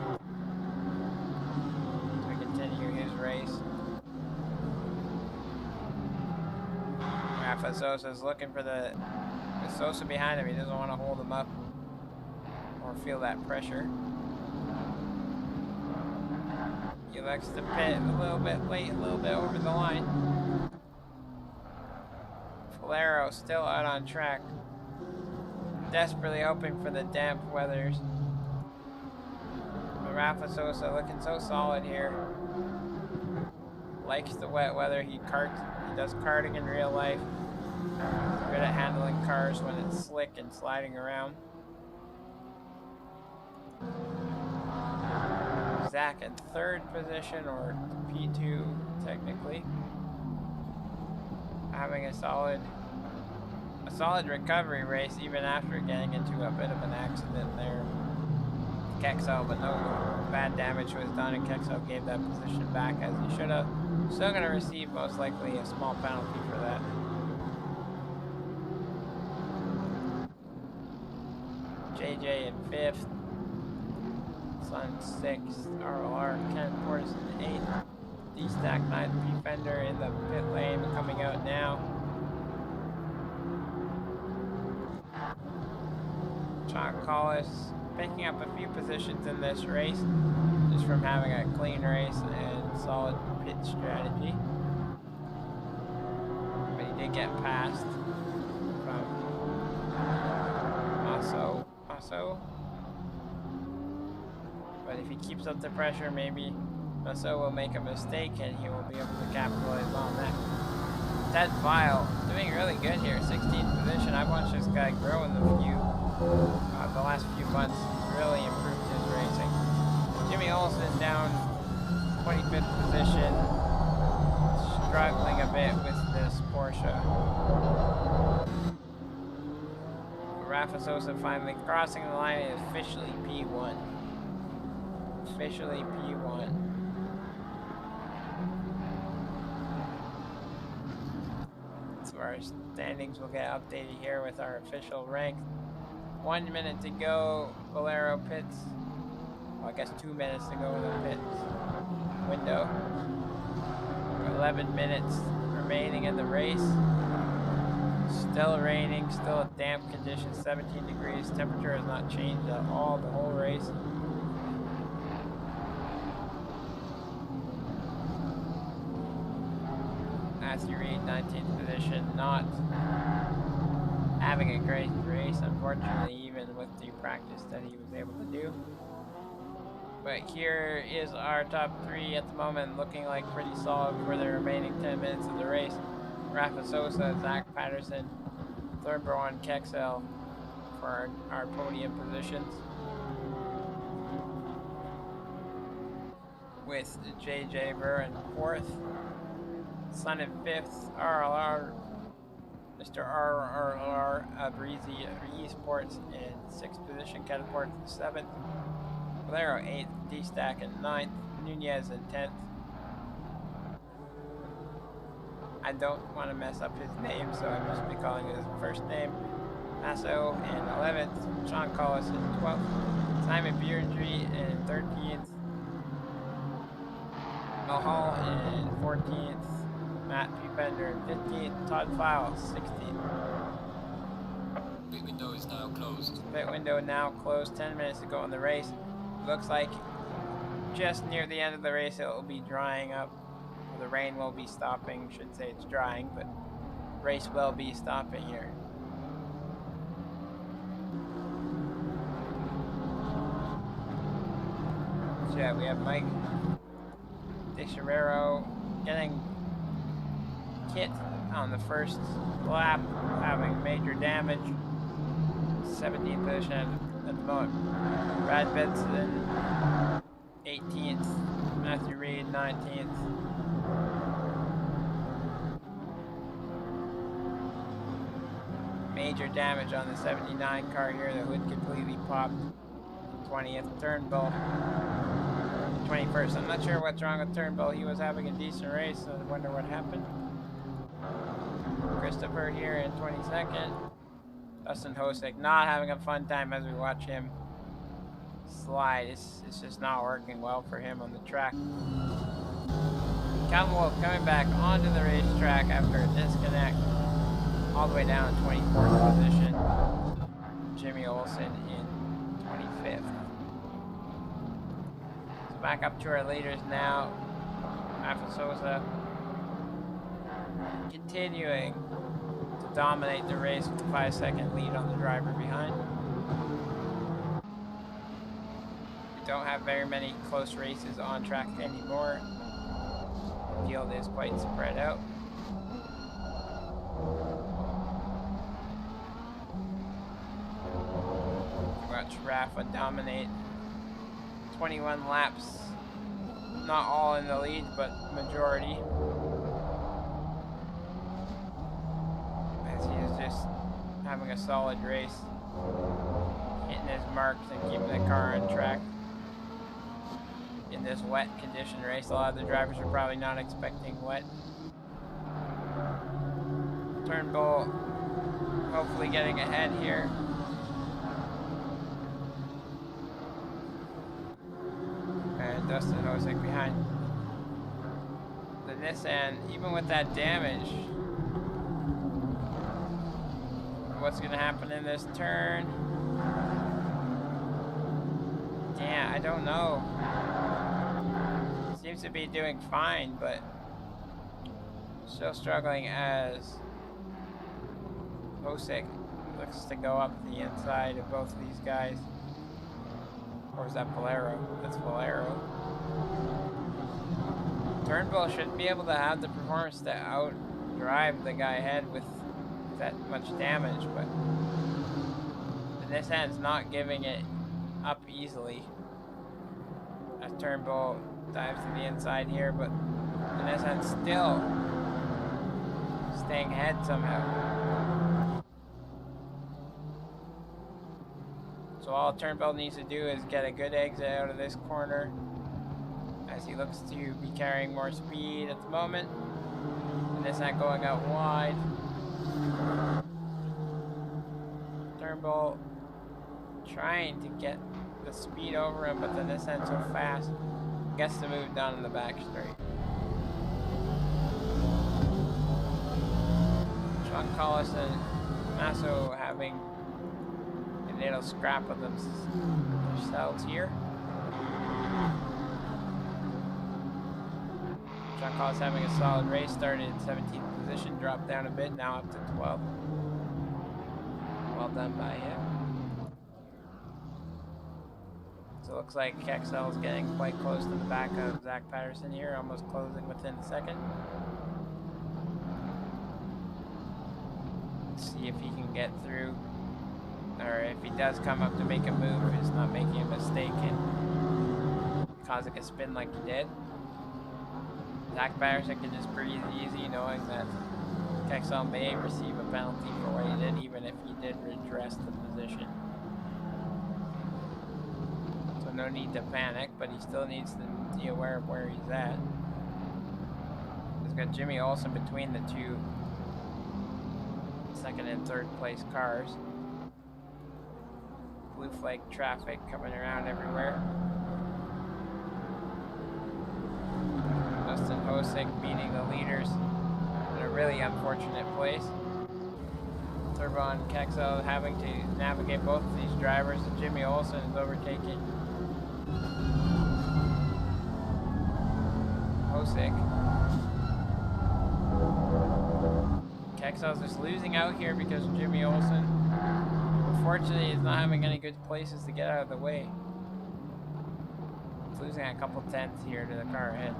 to continue his race. Rafa Sosa's looking for the Sosa behind him. He doesn't want to hold him up or feel that pressure. He elects to pit a little bit late, a little bit over the line. Valero still out on track, desperately hoping for the damp weathers. But Rafa Sosa looking so solid here. Likes the wet weather. He does karting in real life. Good at handling cars when it's slick and sliding around. Zach in 3rd position, or P2 technically. Having a solid recovery race even after getting into a bit of an accident there. Kexel, but no bad damage was done, and Kexel gave that position back as he should have. Still going to receive most likely a small penalty for that. JJ in 5th, Sun 6th, RLR, Ken Portis in 8th, D-Stack 9th, P. Fender in the pit lane, coming out now. Chuck Collis picking up a few positions in this race, just from having a clean race and solid pit strategy. But he did get passed from Maso. But if he keeps up the pressure, maybe Maso will make a mistake and he will be able to capitalize on that. Ted File doing really good here, 16th position. I've watched this guy grow in the last few months. He's really improved his racing. Jimmy Olsen down 25th position, struggling a bit with this Porsche. Rafa Sosa finally crossing the line and officially P1. Officially P1. So our standings will get updated here with our official rank. 1 minute to go, Valero pits. Well, I guess 2 minutes to go in the pits window. 11 minutes remaining in the race. Still raining, still a damp condition, 17 degrees. Temperature has not changed at all the whole race. Matthew Reed, 19th position, not having a great race, unfortunately, even with the practice that he was able to do. But here is our top 3 at the moment, looking like pretty solid for the remaining 10 minutes of the race. Rafa Sosa, Zach Patterson, Thornborough and Kexel for our podium positions. With JJ Burr in 4th, Sun in 5th, RLR Mr. RRR Breezy Esports in 6th position, Cataport in 7th, Valero 8th, D-Stack in 9th, Nunez in 10th. I don't want to mess up his name, so I'm just be calling his first name. Masso in 11th, Sean Collis in 12th, Simon Beardry in 13th, Mel Hall in 14th, Matt Peepender in 15th, Todd File 16th. Pit window is now closed. Pit window now closed, 10 minutes to go in the race. Looks like just near the end of the race it will be drying up. The rain will be stopping, shouldn't say it's drying, but race will be stopping here. So yeah, we have Mike Teixeira getting hit on the first lap, having major damage. 17th position at the moment. Brad Benson, 18th. Matthew Reed, 19th. Major damage on the 79 car here. The hood completely popped. 20th. Turnbull, 21st. I'm not sure what's wrong with Turnbull. He was having a decent race, so I wonder what happened. Christopher here in 22nd. Dustin Hosick not having a fun time as we watch him slide. It's just not working well for him on the track. Calvin Wolf coming back onto the racetrack after a disconnect. All the way down to 24th position. Jimmy Olsen in 25th. So back up to our leaders now. Rafa Sosa continuing to dominate the race with a 5-second lead on the driver behind. We don't have very many close races on track anymore. The field is quite spread out. Watch Rafa dominate. 21 laps. Not all in the lead, but majority. As he is just having a solid race. Hitting his marks and keeping the car on track. In this wet condition race, a lot of the drivers are probably not expecting wet. Turnbull hopefully getting ahead here. And Dustin Hosick behind. The Nissan, even with that damage, what's going to happen in this turn? Yeah, I don't know. Seems to be doing fine, but still struggling as Hosick looks to go up the inside of both of these guys. Or is that Valero? That's Valero. Turnbull should be able to have the performance to outdrive the guy ahead with that much damage, but the Nissan's not giving it up easily. As Turnbull dives to the inside here, but the Nissan's still staying ahead somehow. So all Turnbull needs to do is get a good exit out of this corner as he looks to be carrying more speed at the moment. And it's not going out wide. Turnbull trying to get the speed over him, but the Nissan so fast. Gets to move down in the back straight. Sean Collis and Masso having a little scrap of themselves here. Sean Collis having a solid race, started in 17th position, dropped down a bit, now up to 12th. Well done by him. So it looks like Kexel is getting quite close to the back of Zach Patterson here, almost closing within a second. Let's see if he can get through, or if he does come up to make a move, he's not making a mistake and causing a spin like he did. Zach Patterson can just breathe easy knowing that Kexel may receive a penalty for what he did, even if he did redress the position. So no need to panic, but he still needs to be aware of where he's at. He's got Jimmy Olsen between the two second and third place cars. Blue flag traffic coming around everywhere. Justin Hosick beating the leaders in a really unfortunate place. Turbo and Kexel having to navigate both of these drivers, and Jimmy Olsen is overtaking Hosick. Kexel's just losing out here because of Jimmy Olsen. Unfortunately, he's not having any good places to get out of the way. He's losing a couple tenths here to the car ahead.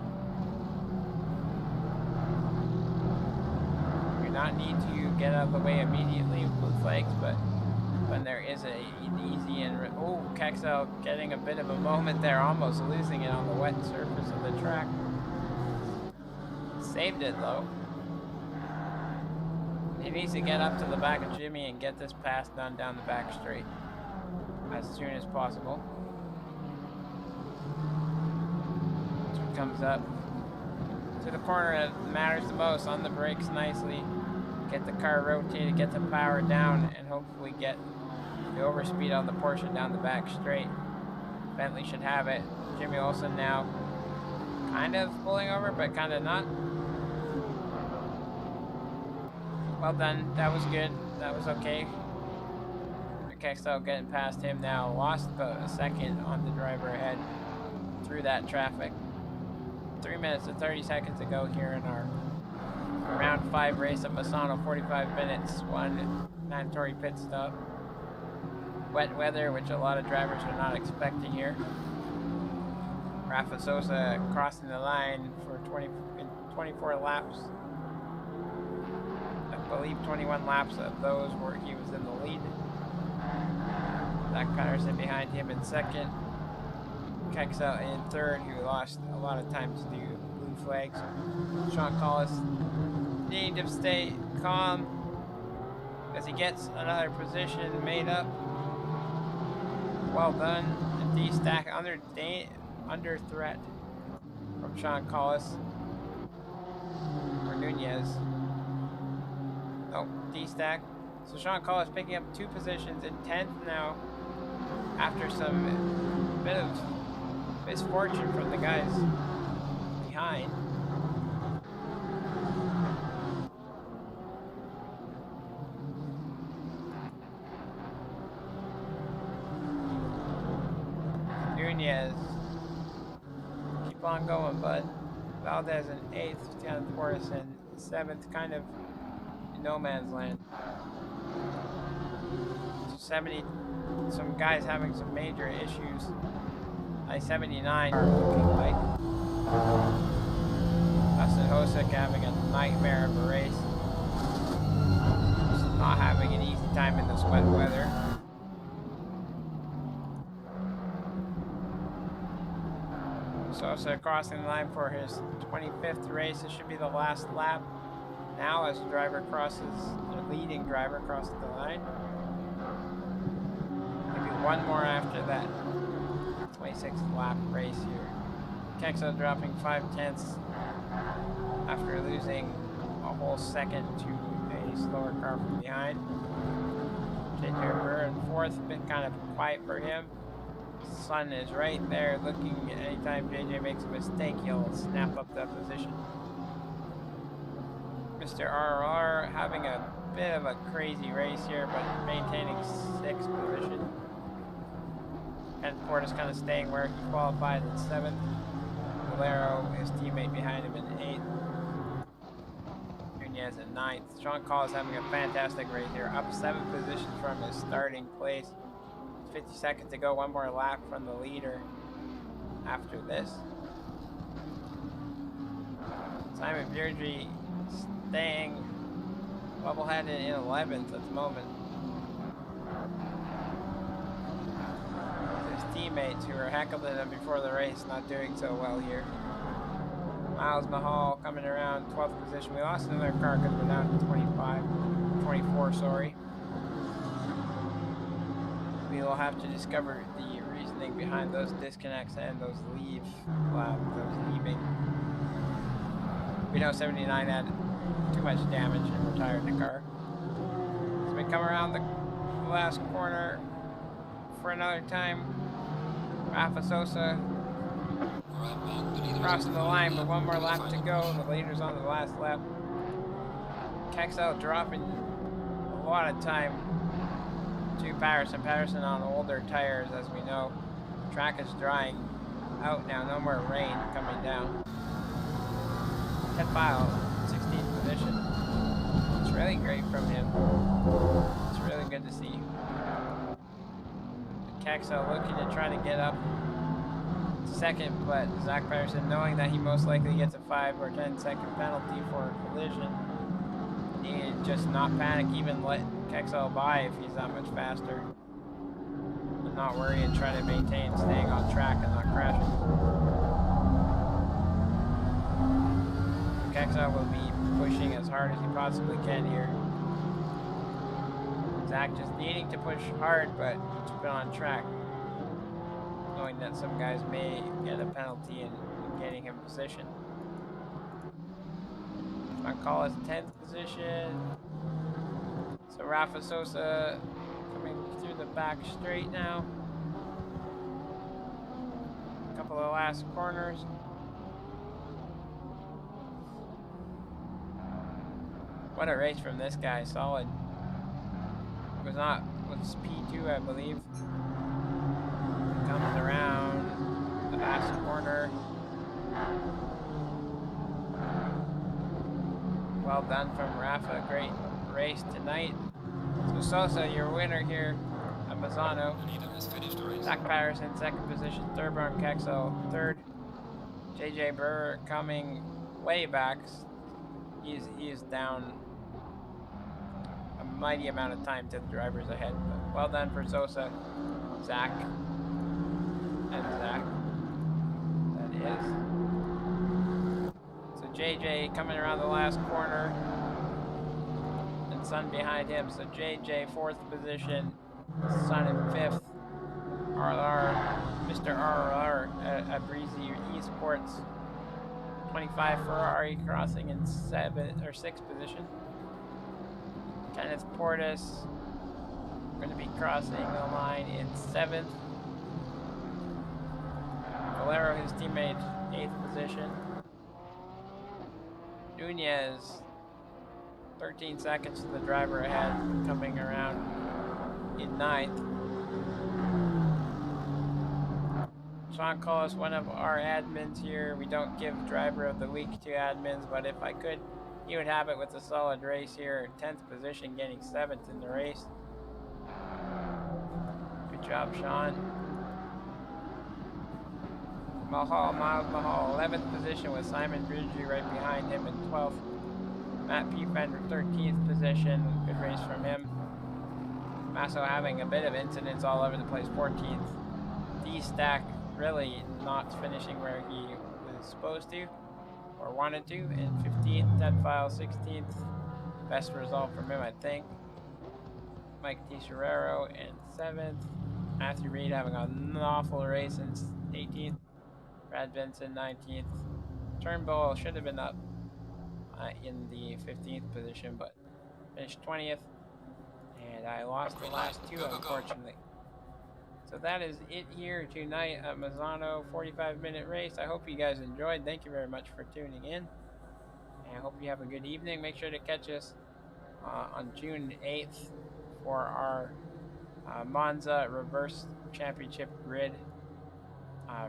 You do not need to get out of the way immediately with blue flags, but when there is an easy and... Oh, Kexel getting a bit of a moment there, almost losing it on the wet surface of the track. Saved it though. He needs to get up to the back of Jimmy and get this pass done down the back straight as soon as possible. So he comes up to the corner that matters the most, on the brakes nicely, get the car rotated, get the power down, and hopefully get the overspeed on the Porsche down the back straight. Bentley should have it. Jimmy Olsen now kind of pulling over, but kind of not. Well done. That was good. That was okay. Kexel getting past him now. Lost about a second on the driver ahead through that traffic. 3 minutes and 30 seconds to go here in our round 5 race at Misano. 45 minutes, 1 mandatory pit stop. Wet weather, which a lot of drivers are not expecting here. Rafa Sosa crossing the line for 24 laps. I believe 21 laps of those where he was in the lead. Zach Patterson behind him in second. Kexel in third, who lost a lot of time to do blue flags. Sean Collis needing to stay calm as he gets another position made up. Well done. And D-Stack under threat from Sean Collis. Or Nunez. Oh, D-Stack. So Sean Collis picking up 2 positions in 10th now after some bit of misfortune from the guys behind. Nunez. Keep on going, bud. Valdez in 8th, 10th, Forrest in 7th, kind of in no man's land. 70, some guys having some major issues. I-79 are looking like. Dustin Hosick having a nightmare of a race. Just not having an easy time in this wet weather. Sosa crossing the line for his 25th race. This should be the last lap. Now as the driver crosses, the leading driver crosses the line. Maybe one more after that 26th lap race here. Kexel dropping 5/10 after losing a whole second to a slower car from behind. JJ Burr in 4th, been kind of quiet for him. Sun is right there looking. Anytime JJ makes a mistake, he'll snap up that position. Mr. RR having a bit of a crazy race here, but maintaining 6th position. And Portis kind of staying where he qualified in 7th. Valero, his teammate behind him, in 8th. Nunez in 9th. Sean Collis having a fantastic race here, up 7 positions from his starting place. 50 seconds to go, one more lap from the leader after this. Simon Beardry staying level-headed in 11th at the moment. His teammates who were heckling him before the race not doing so well here. Miles Mahal coming around 12th position. We lost another car because we're down to 24, sorry. We will have to discover the reasoning behind those disconnects and those leaving. We know 79 had too much damage and retired the car. So we come around the last corner for another time. Rafa Sosa crossing the line, but one more lap to go. The leader's on the last lap. Kexel dropping a lot of time to Patterson. Patterson on older tires, as we know. Track is drying out now. No more rain coming down. Ted File, 16th position. It's really great from him. It's really good to see. Kexel looking to try to get up second, but Zach Patterson, knowing that he most likely gets a 5 or 10 second penalty for a collision, he just not panic, even let Kexel by if he's that much faster, and not worry and try to maintain staying on track and not crashing. Kexel will be pushing as hard as he possibly can here. Zach just needing to push hard, but keep it on track, knowing that some guys may get a penalty in getting him positioned. My call is 10th position. So Rafa Sosa coming through the back straight now. A couple of last corners. What a race from this guy, solid. Was P2, I believe. Comes around the last corner. Well done from Rafa, great race tonight. So Sosa, your winner here at Misano. Zach Patterson, second position. Thurborn Kexel, third. JJ Burr coming way back. He is down a mighty amount of time to the drivers ahead. But well done for Sosa, Zach, and Zach. That is. So JJ coming around the last corner, and Sun behind him. So JJ 4th position, Sun in 5th. RR, Mr. RR at Breezy Esports. 25 Ferrari crossing in 7th or 6th position. Kenneth Portis going to be crossing the line in 7th. Valero, his teammate, 8th position. Nunez, 13 seconds to the driver ahead, coming around in 9th. Sean Collis, one of our admins here. We don't give driver of the week to admins, but if I could, he would have it with a solid race here. 10th position, getting 7th in the race. Good job, Sean. Miles Mahal, 11th position with Simon Bridgie right behind him in 12th. Matt Piefender, 13th position. Good race from him. Masso having a bit of incidents all over the place, 14th. D-Stack really not finishing where he was supposed to or wanted to in 15th. Ted File, 16th. Best result from him, I think. Mike DiCherrero in 7th. Matthew Reed having an awful race in 18th. Brad Benson, 19th. Turnbull should have been up in the 15th position, but finished 20th. And I lost the last two, unfortunately. So that is it here tonight at Misano 45-minute race. I hope you guys enjoyed. Thank you very much for tuning in. And I hope you have a good evening. Make sure to catch us on June 8th for our Monza Reverse Championship Grid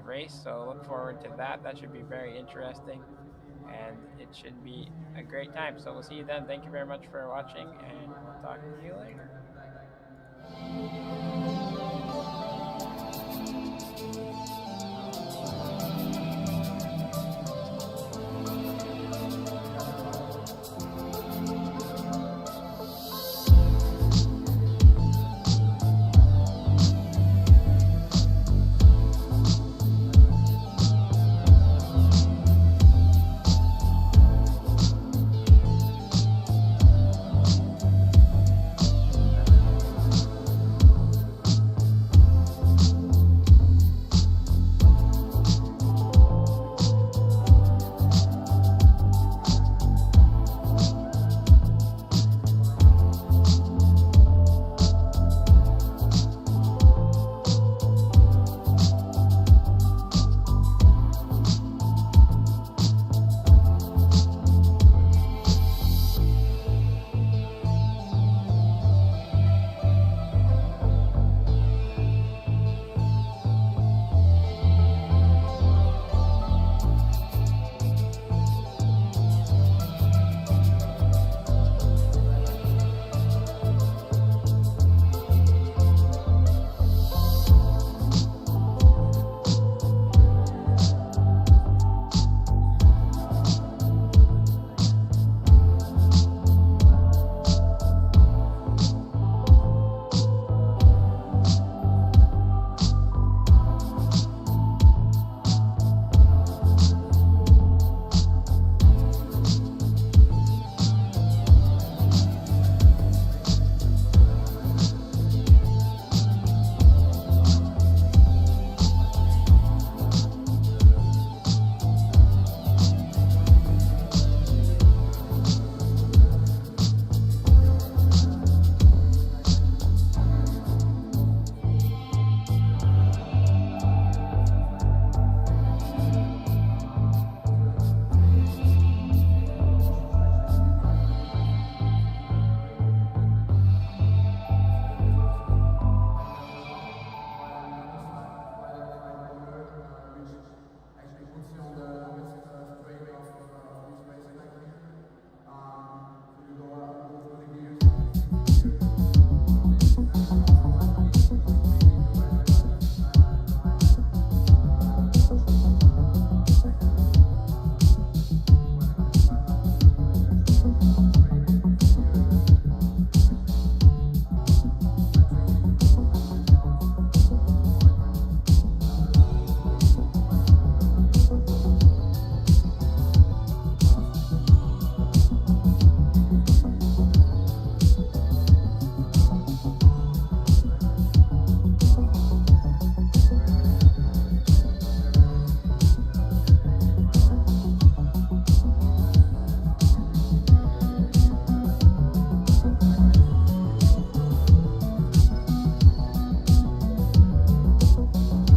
race. So look forward to that. That should be very interesting. And it should be a great time. So we'll see you then. Thank you very much for watching, and we'll talk to you later.